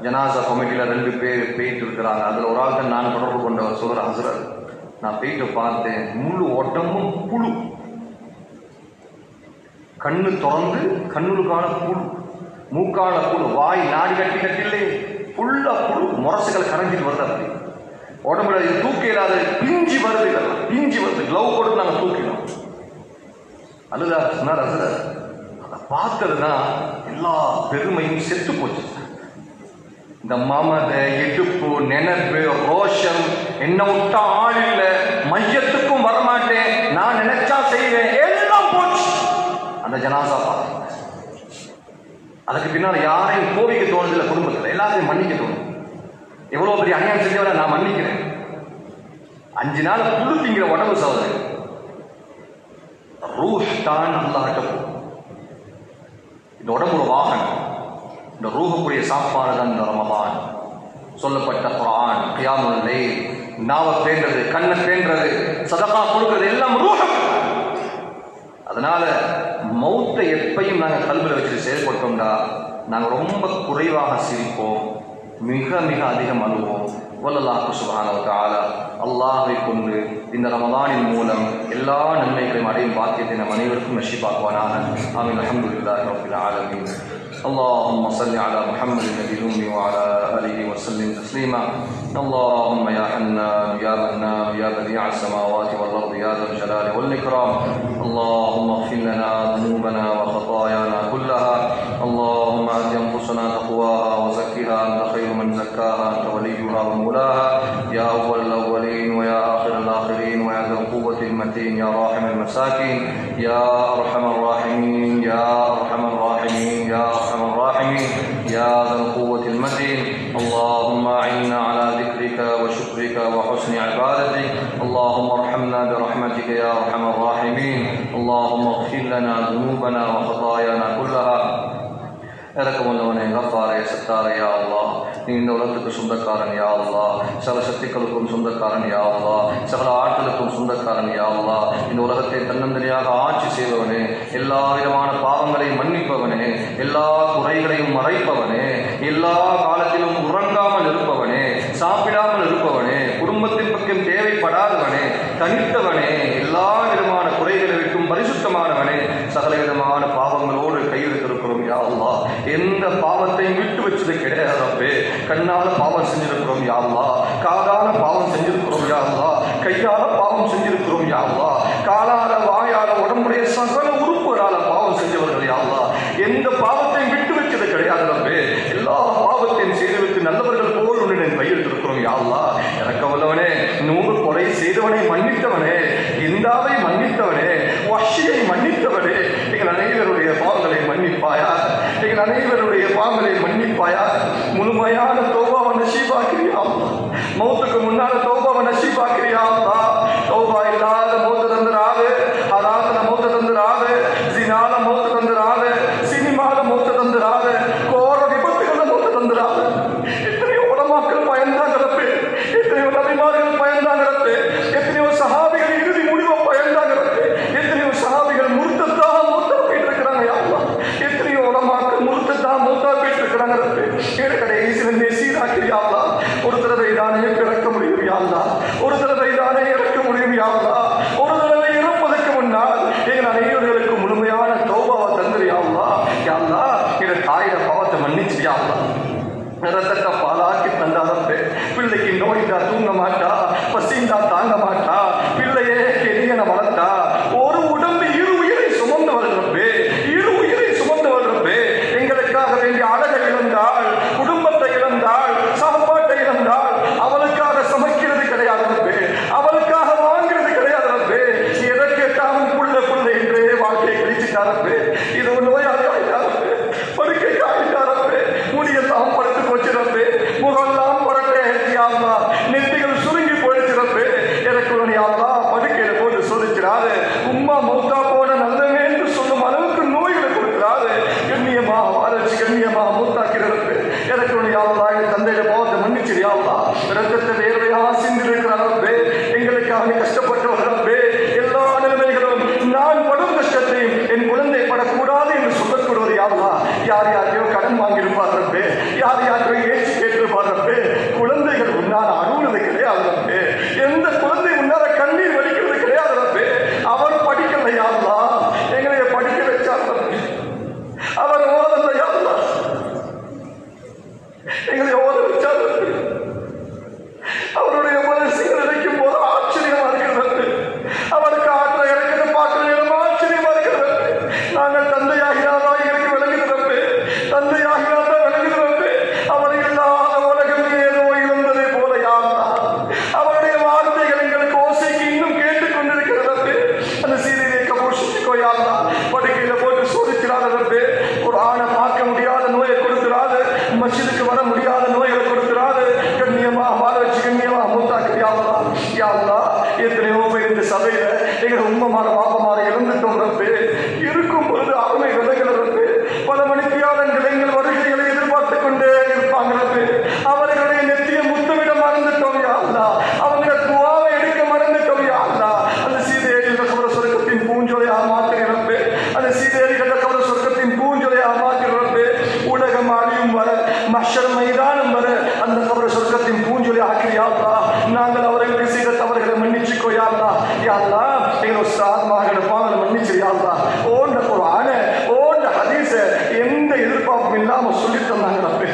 ஜனாசா கமிட்டியில் 2 பேர் போயிட்டு இருக்கிறாங்க. அதில் ஒரு ஆள் தான் நான் தொடர்பு கொண்டவர். சொல்கிற ஹசரத், நான் போயிட்டு பார்த்தேன், முழு உடம்பும் புழு, கண்ணு திறந்து கண்ணுக்கான புழு, மூக்கான புழு, வாய் நாடி கட்டி கட்டிலே ஃபுல்லா புழு, முரசுகள் கரைஞ்சிட்டு வருது. அப்படி உடம்புல இது தூக்க இல்லாத பிஞ்சு வருது, பிஞ்சு வருது. க்ளவ் போட்டு நாங்கள் தூக்கினோம். அழுதா சொன்னார் ஹசரத், அதை பார்த்ததுன்னா எல்லா பெருமையும் செத்து போச்சு. இந்த மமத, எடுப்பு, நினைப்பு, ரோஷம், என்ன விட்டா ஆள் இல்லை, மையத்துக்கும் வரமாட்டேன், நான் நினைச்சா செய்வேன், எல்லாம் போச்சு. அந்த ஜனாசா பார்த்து அதுக்கு பின்னால் யாரையும் கோவிக்க தோணுதில்லை. குடும்பத்தில் எல்லாத்தையும் மன்னிக்க தோணும். எவ்வளவு பெரிய அநியாயம் செஞ்சவரை நான் மன்னிக்கிறேன். 5 நாள் புழு திங்கிற உடம்பு சோதனை. ரூஹ் தான் அல்லாஹ்ட்ட போகும். இந்த உடம்பு ஒரு வாகனம். இந்த ரூஹுக்குரிய சாப்பாடு தான் இந்த ரமலான். சொல்லப்பட்ட குர்ஆன், கியாமுல் லைல், நாவை பேண்டது, கண்ணை பேண்டது, சதகா கொடுக்கிறது எல்லாம் ரூஹ். அதனால மௌத்தை எப்பையும் நாங்கள் கல்வியில் வச்சு செயல்பட்டோம்டா நாங்கள் ரொம்ப குறைவாக சிரிப்போம், மிக மிக அதிகம் அழுவோம். வல்லல்லாஹு சுப்ஹானஹு வ தஆலா அல்லாஹ்வை கொண்டு இந்த ரமலானின் மூலம் எல்லா நன்மைகளையும் அடையும் பாக்கியத்தை நம் அனைவருக்கும் நஷீபாக்குவானாக. ஆமீன். அல்ஹம்துலில்லாஹி ரப்பில் ஆலமீன். اللهم صل على محمد النبي الأمي وعلى آله وسلم تسليما. اللهم يا حنان يا منان يا بديع السماوات والأرض يا ذا الجلال والإكرام، اللهم اغفر لنا ذنوبنا وخطايانا كلها. اللهم آت أنفسنا تقواها وزكها أنت خير من زكاها أنت وليها ومولاها. يا أول الأولين ويا آخر الآخرين ويا ذا القوة المتين يا راحم المساكين يا أرحم الراحمين يا أرحم الراحمين يا أرحم الراحمين يا ذا القوة المتين. اللهم أعنا على ذكرك وشكرك وحسن عبادتك. اللهم ارحمنا برحمتك يا أرحم الراحمين. اللهم اغفر لنا ذنوبنا وخطايانا كلها. இறக்கமுள்ளவனே, கஃபாரே, சத்தாரே, யா அல்லாஹ், நீ இந்த உலகத்துக்கு சொந்தக்காரன் யா அல்லாஹ், சகல சக்திகளுக்கும் சொந்தக்காரன் யா அல்லாஹ், சகல ஆற்றலுக்கும் சொந்தக்காரன் யா அல்லாஹ், இந்த உலகத்தை தன்னந்தனியாக ஆட்சி செய்பவனே, எல்லா விதமான பாவங்களையும் மன்னிப்பவனே, எல்லா குறைகளையும் மறைப்பவனே, எல்லா காலத்திலும் உறங்காமல் இருப்பவனே, சாப்பிடாமல் இருப்பவனே, குடும்பத்தின் பக்கம் தேவைப்படாதவனே, தனித்தவனே, எல்லா விதமான குறைகளை விட்டும் பரிசுத்தமானவனே, சகல விதமான பாவங்களோடு கையெழுத்திருக்கிறோம் யா அல்லாஹ். எந்த பாவத்தையும் விட்டு வச்சது கிடையாது ரப்பே. கண்ணால பாவம் செஞ்சிருக்கிறோம் யா அல்லாஹ், காதால பாவம் செஞ்சிருக்கிறோம் யா அல்லாஹ், கையால பாவம் செஞ்சிருக்கிறோம் யா அல்லாஹ், காலால வாயால உடம்புடைய சகல உறுப்புகளால பாவம் செஞ்சவர்கள் யா அல்லாஹ். எந்த பாவத்தையும் விட்டு வச்சது கிடையாது ரப்பே. எல்லா பாவத்தையும் செய்துவிட்டு நல்லவர்கள் போல் உன்னை கையெழுத்திருக்கிறோம் யா அல்லாஹ். இறக்க வல்லவனே, 100 கொலை செய்தவனை மன்னித்தவனே, இந்தாவை மன்னித்தவனே, வஹ்ஷியை மன்னித்தவனே, எங்கள் அனைவருடைய பாவங்களை மன்னிப்பாயா, எங்கள் அனைவருடைய பாவங்களை மன்னிப்பாயா. முழுமையான தௌபாவை நசீபாக்கிறியா அல்லாஹ். மௌத்துக்கு முன்னால தௌபாவை நசீபாக்கிறியா அல்லாஹ். தௌபா இல்லாத மௌத்து தந்துராது, ஹராத்துல மௌத்து தந்துராது, ஜினால மௌத்து தந்துராது, சினிமால மௌத்து தந்துராது, கோர விபத்துகள மௌத்து தந்துராது. எத்தனையோ உலமாக்கள் பயந்தாங்கிறப்பே, எத்தனையோ நபிமார்கள் பயந்தாங்கிறப்பே, எத்தனையோ சஹாபிகள் இறுதி முடிவை பயந்தாங்கிறப்பே, எத்தனையோ சஹாபிகள் முர்த்தத்தாக மூத்தா போயிட்டு இருக்கிறாங்க யா அல்லாஹ். எத்தனையோ உலமாக்கள் முர்த்தத்தாக மூத்தா போயிட்டு இருக்கிறாங்க ரப்பே. கடைசியில் நெசீராக்கிறியா அல்லாஹ். ஒரு தடவை தானே பிறக்க முடியும் யா அல்லாஹ், ஒரு தடவை தானே இறக்க முடியும் யா அல்லாஹ். ஒரு தடவை இறப்பதற்கு முன்னால் எங்கள் அனைவர்களுக்கு முழுமையான தௌபாவை தந்துறியா அல்லாஹ். யா அல்லாஹ், எங்கள் தாயிட பாவத்தை மன்னிச்சியா அல்லாஹ். ரத்தத்தை பாலாக்கி தந்தாரப்பே. பிள்ளைக்கு நோய்டா தூங்க மாட்டா, பசிந்தா தாங்க மாட்டா, அவர் ஓதல்ல யா அல்லாஹ், எங்களை ஓத வச்சார். அவருடைய மனசுகள் நினைக்கும் போது ஆச்சரியமா இருக்கிறது. அவருக்கு ஆற்ற இறக்கிறது பார்க்கிற நேரம் ஆச்சரியமா இருக்கிறது. நாங்கள் தந்தையாகிறாரா எங்களுக்கு விளங்குகிறது, தந்தையாகிறாரா விளங்குகிறது. அவரை இல்லாத உலகம் ஏதோ இழந்ததை போல யா அல்லாஹ், அவருடைய வார்த்தைகள் எங்களுக்கு ஓசைக்கு இன்னும் கேட்டுக்கொண்டிருக்கிறது. அந்த சீதையை கபூல் செஞ்சுக்கோ யா அல்லாஹ். படுக்கையில போட்டு சோதிக்கிறார்கள். ஒரு ஆணை பார்க்க முடியாத நோயை கொடுக்கிறாரு, மஸ்ஜிதுக்கு வர முடியாத நோய்களை கொடுக்கிறாரு. கண்ணியமா வாழ வச்சு கண்ணியமா மூத்தாக்கு யா அல்லாஹ். யா அல்லாஹ், எத்தனையோ பேர் இந்த சபையில எங்க உம்மமார பாப்பமார இழந்துட்டோம் ரப்பே. இருக்கும் பொழுது அருமை விலகிறது. பல மணித்தியாளர்கள் எங்கள் வருகைகளை எதிர்பார்த்து கொண்டே இருப்பாங்க ரப்பே. அவர்களுடைய நெத்திய முத்தமிட மறந்துட்டோம் யா அல்லாஹ். அவங்க துவாவை எடுக்க மறந்துட்டோம் யா அல்லாஹ். அந்த சீதையை கபர சொர்க்கத்தின் பூஞ்சொலையா மாற்றுகிறப்பே. அந்த சீதையை கபர சொர்க்கத்தின் பூஞ்சொலையா மாற்றுகிறப்பே. உலகம் அழியும் வர, மஹ்ஷர் மைதானம் வர அந்த கபர சொர்க்கத்தின் பூஞ்சொலி ஆக்கிறியா அல்லாஹ். நாங்கள் அவர்களுக்கு செய்த தவறுகளை மன்னிச்சுக்கோ யா அல்லாஹ். யா அல்லாஹ், எங்கள் உஸ்தாத் மகனை பாவனை மன்னிச்சு யா அல்லாஹ். ஓண்ட குர்ஆன ஓண்ட ஹதீஸ எந்த எதிர்பார்ப்பும் இல்லாம சொல்லி தந்தாங்க ரப்பே.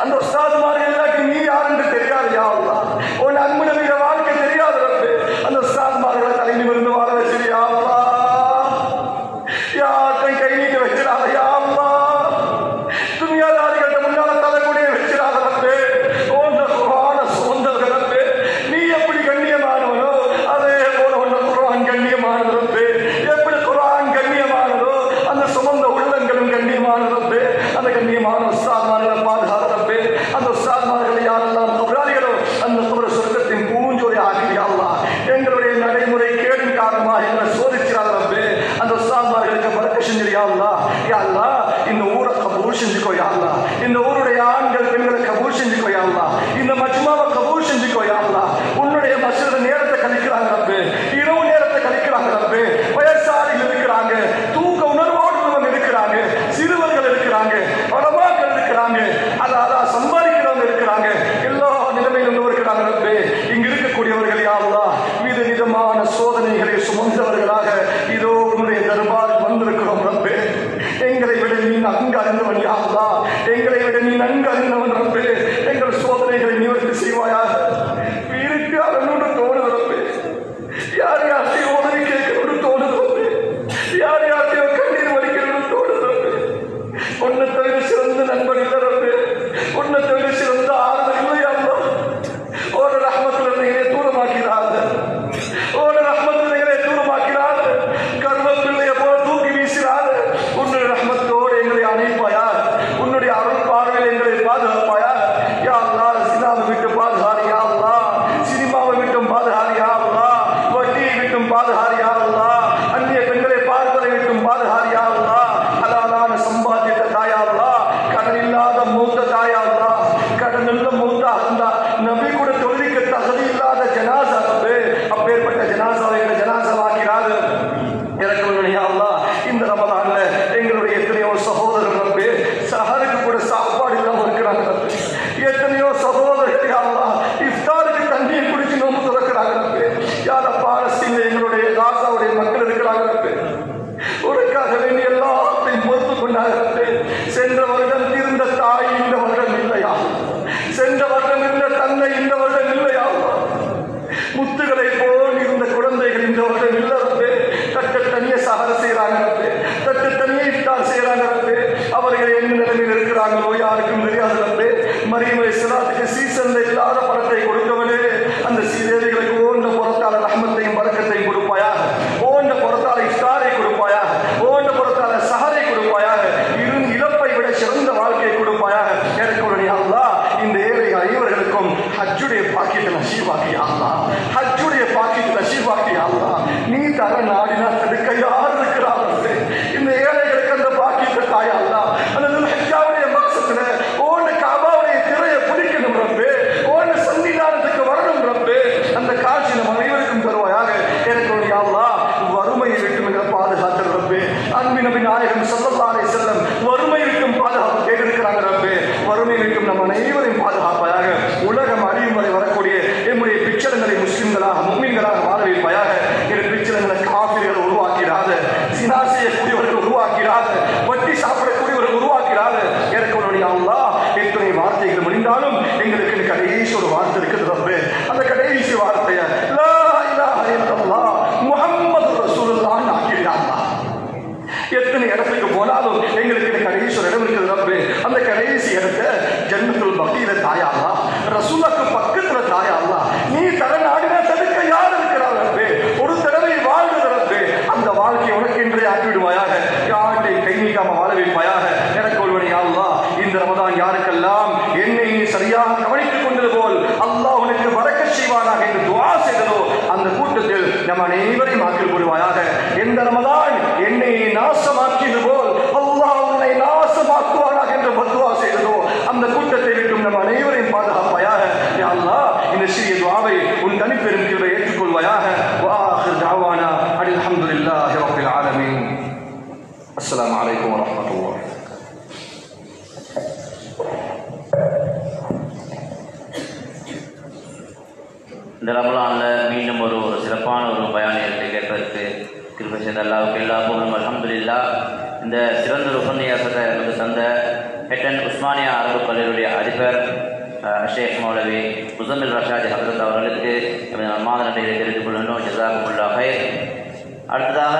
அந்த உஸ்தாத்மார்கள் எல்லாருக்கும் நீ யாருன்னு தெரியாது யா அல்லாஹ். உன் அன்பு நபிய வாழ்க்கை தெரியாது ரப்பே. அந்த உஸ்தாத்மார்களை தலை நிமிர்ந்து வாழ வச்சிரு யா அல்லாஹ். யாருக்கும் கை நீட்டு வச்சிடாத யா அல்லாஹ். துனியாதாரிகள்ட்ட முன்னால தலைக்கூடிய வச்சிடாத ரப்பே. ஓண்ட குர்ஆன சுமந்தவர்கள் ரப்பே. நீ எப்படி கண்ணியமானவனோ அதே போல உன்ன குர்ஆன் கண்ணியமானது ரப்பே. எப்படி குர்ஆன் கண்ணியமானதோ அந்த சுமந்த உள்ளங்களும் கண்ணியமானது ரப்பே. அந்த கண்ணியமான உஸ்தாத்மார்களை பாதுகாத்து ரப்பே. அந்த உஸ்தாத்மார்களை யாரெல்லாம் கபராளிகளோ அந்த கபர சொர்க்கத்தின் பூஞ்சொலி ஆக்கி யா அல்லாஹ். எங்களுடைய நடைமுறை கேடின் காரணமாக எங்களை சோதிக்கிறார் ரப்பே. அந்த உஸ்தாத்மார்களுக்கு பரக்க செஞ்சிரு யா அல்லாஹ். யா அல்லாஹ், இந்த ஊரை கபூல் செஞ்சுக்கோ யா அல்லாஹ். இந்த ஊருடைய ஆண்கள் பெண்களை கபூல் செஞ்சுக்கோ யா அல்லாஹ். இந்த மஜ்மாவை கபூல் செஞ்சுக்கோ யா அல்லாஹ். உன்னுடைய மஸ்ஜித்ல நேரத்தை கழிக்கிறாங்க ரப்பே. இரவு நேரத்தை கழிக்கிறாங்க ரப்பே. வயசாளிகள் இருக்கிறாங்க, தூக்க உணர்வோடு இருக்கிறாங்க, சிறுவர்கள் இருக்கிறாங்க, உலமாக்கள் இருக்கிறாங்க, அதான் சம்பாதிக்கிறவங்க இருக்கிறாங்க, எல்லா நிலைமையிலும் இருக்கிறாங்க ரப்பே. இங்கு இருக்கக்கூடியவர்கள் யா அல்லாஹ் விதவிதமான சோதனைகளை சுமந்தவர்களாக இதோ உன்னுடைய தர்பார் வந்திருக்கிறோம் ரப்பே. எங்களை விட நீ நன்கு அறிந்தவன் யா அல்லாஹ். எங்களை விட நீ நன்கு அறிந்தவன் ரப்பே. எங்கள் சோதனைகளை நிவர்த்தி செய்வாயாக. வீருக்கு அதனோடு தோணுது ரப்பே. யார் யார்த்தையும் உதவி கேட்கணும்னு தோணுது ரப்பே. யார் யார்த்தையும் கண்ணீர் வலிக்கணும்னு தோணுது ரப்பே. உன்னை தவிர சிறந்த நண்பன் இல்லை ரப்பே. உன்னை தவிர சிறந்த ஆறுதல் இல்லை யா அல்லாஹ். ஓட ரஹ்மத்துல நீங்களே தூரமாக்கிறாங்க. ஓட ரஹ்மத்துல நீங்களே தூரமாக்கிறாங்க. கர்வப்பிள்ளைய போல தூக்கி வீசுகிறாங்க. உன்னுடைய ரஹ்மத்தோடு எங்களை அணைப்பாயா. உன்னுடைய அருள் பார்வையில் எங்களை பாதுகாப்பாயா. யா அல்லாஹ், சினிமாவை விட்டு பாதுகாரி யா அல்லாஹ். சினிமாவை விட்டும் பாதுகாரி யா அல்லாஹ். வட்டியை விட்டும் பாதுகாரி யா அல்லாஹ். அந்நிய பெண்களை பார்ப்பதை விட்டும் பாதுகாரி யா அல்லாஹ். ஹலாலான சம்பாத்தியத்தை தாயா அல்லாஹ். கடன் இல்லாத மூத்த தாயா அல்லாஹ். கடன் இல்ல மூத்தா இருந்தா நபி கூட தொழுவிக்க தகுதி இல்லாத ஜனாசா ரப்பே. அப்பேற்பட்ட ஜனாசாவை ஜனாசாவாக்கிறாரு. இறக்கவன் யா அல்லாஹ். இந்த ரமலான்ல எங்களுடைய எத்தனையோ சகோதரர்கள் ரப்பே சஹருக்கு கூட சாப்பாடு இல்லாம இருக்கிறாங்க ரப்பே. எத்தனையோ சகோதரர்கள் யா அல்லாஹ் இஃப்தாருக்கு தண்ணியை குடிச்சு நோம்பு துறக்கிறாங்க ரப்பே. யார பாலஸ்தீன்ல எங்களுடைய காசாவுடைய மக்கள் இருக்கிறாங்க ரப்பே. உனக்காக வேண்டிய எல்லாத்தையும் பொறுத்து கொண்டாங்க ரப்பே. சென்ற வருடம் இருந்த தாய் இந்த வருடம் இல்லையா. சென்ற வருடம் இருந்த தந்தை இந்த வருடம் இல்லையா. முத்துகளை போல் இருந்த குழந்தைகள் இந்த வருடம் இல்ல ரப்பே. தட்டு தனிய சஹர் செய்யறாங்க ரப்பே. தட்டு தனிய இஃப்தார் செய்யறாங்க ரப்பே. அவர்கள் என்ன நிலைமையில் இருக்கிறாங்களோ யாருக்கும் தெரியாது ரப்பே. மரியம் அலைஹிஸ்ஸலாத்துக்கு சீசன்ல இல்லாத பழத்தை கொடுத்தவனே அந்த சீதேவிகளுக்கு ஓண்ட புறத்தால ரஹ்மத்தையும் பரக்கத்தையும் கொடுப்பாயாக. ஓண்ட புறத்தால இஃப்தாரை கொடுப்பாயாக. ஓண்ட புறத்தால சஹரை கொடுப்பாயாக. இழப்பை விட சிறந்த வாழ்க்கையை கொடுப்பாயாக. ஏற்கனவே அல்லாஹ் இந்த ஏழை அனைவர்களுக்கும் ஹஜ்ஜுடைய பாக்கியத்தை நசீபாக்கி அல்லாஹ். ஹஜ்ஜுடைய பாக்கியத்தை நசீபாக்கி அல்லாஹ். நீ தர நாடினா தடுக்க யார் இருக்கிறார். இந்த ஏழைகளுக்கு அந்த பாக்கியத்தை தாயா அல்லாஹ். அந்த ஹஜ்ஜாவுடைய மக்சத்துல ஓண்ட காபாவுடைய திரையை பிடிக்கணும் ரப்பே. ஓண்ட சன்னிதானத்துக்கு வரணும் ரப்பே. அந்த காட்சி நம்ம அனைவருக்கும் தருவாயாக. ஏற்கனவே அல்லாஹ் வறுமையை விட்டு மிக பாதுகாத்து ரப்பே. அன்பின் நபி நாயகம் ஸல்லல்லாஹு அலைஹி வஸல்லம் வறுமை விட்டும் பாதுகாப்பு கேட்டிருக்கிறாங்க ரப்பே. வறுமை விட்டும் நம்ம அனைவரையும் பாதுகாப்பாயாக. உலகம் அழியும் வரை வரக்கூடிய நம்முடைய பிச்சளங்களை முஸ்லிம்களாக முஃமின்களாக வாழ வைப்பாயாக. பிச்சளங்களை காஃபிர்களை உருவாக்கிறாத, சினா செய்யக்கூடியவர்கள் உருவாக்கிறாத, இன்னைக்காம வாழ வைப்பாயாக. எனக்கு ஒருவனை அல்லாஹ் இந்த ரமதான் யாருக்கெல்லாம் என்னை சரியாக கவனித்துக் கொண்டது போல் அல்லாஹ் உனக்கு பரக்கத் செய்வானாக என்று துஆ செய்ததோ அந்த கூட்டத்தில் நம் அனைவரையும் ஆக்கில் போடுவாயாக. எந்த ரமதான் என்னை நாசமாக்கியது போல் அல்லாஹ் உன்னை நாசமாக்குவானாக என்று பத்வா செய்ததோ அந்த கூட்டத்தை விட்டும் நம் அனைவரையும் பாதுகாப்பாயாக. யா அல்லாஹ் இந்த சிறிய துஆவை உன் தனிப்பெரும் கிருபையை ஏற்றுக்கொள்வாயாக. வஆகிர் தஅவானா அல்ஹம்துலில்லாஹி ரப்பில் ஆலமீன். அஸ்ஸலாமு அலைக்கும் வரஹ்மத்துல்லாஹி. இந்த ரமலானில் மீண்டும் ஒரு சிறப்பான ஒரு பயானியத்தை கேட்பதற்கு கிருபை செய்த அல்லாஹ்வுக்கு எல்லா புகழும் அல்ஹம்துலில்லாஹ். இந்த சிறந்த ஒரு உபன்யாசத்தை நமக்கு தந்த ஹெட்டன் உஸ்மானியா அரபு கல்லூரியுடைய அதிபர் ஷேக் மௌலவி முஸம்மில் ரஷாதி ஹதரத் அவர்களுக்கு எமது மாத நன்றிகளை தெரிவித்துக் கொள்கின்றோம். ஜஸாக்குமுல்லாஹ் ஹைர். அடுத்ததாக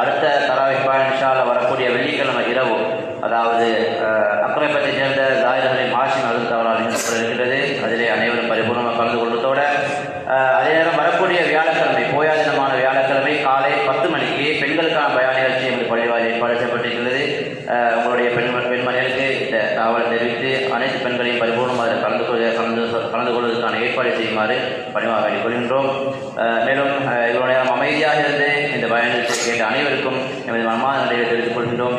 அடுத்த தராவிஹ் பயான் இன்ஷா அல்லாஹ் வரக்கூடிய வெள்ளிக்கிழமை இரவு, அதாவது அக்ரைப்பத்தை சேர்ந்த ஜாயிர்களின் ஹாஷிம் ஹதரத் அவரால் இருக்கிறது. அதிலே அனைவரும் பரிபூர்ணமாக கலந்து கொள்வதோடு அதே நேரம் வரக்கூடிய வியாழக்கிழமை, போயா தினமான வியாழக்கிழமை காலை 10 மணிக்கு பெண்களுக்கான பயான் நிகழ்ச்சி எமது பள்ளிவாயில் ஏற்பாடு செய்யப்பட்டிருக்கிறது. உங்களுடைய பெண்மணிகளுக்கு இந்த தகவல் தெரிவித்து அனைத்து பெண்களையும் பரிபூர்ணமாக கலந்து கொள்வதற்கான ஏற்பாடு செய்யுமாறு பணிவாக வேண்டிக் கொள்கின்றோம். மேலும் இவ்வளவு நேரம் அமைதியாக இருந்து இந்த பயான் நிகழ்ச்சியை கேட்ட அனைவருக்கும் எமது மனமார்ந்த நன்றிகளை தெரிவித்துக் கொள்கின்றோம்.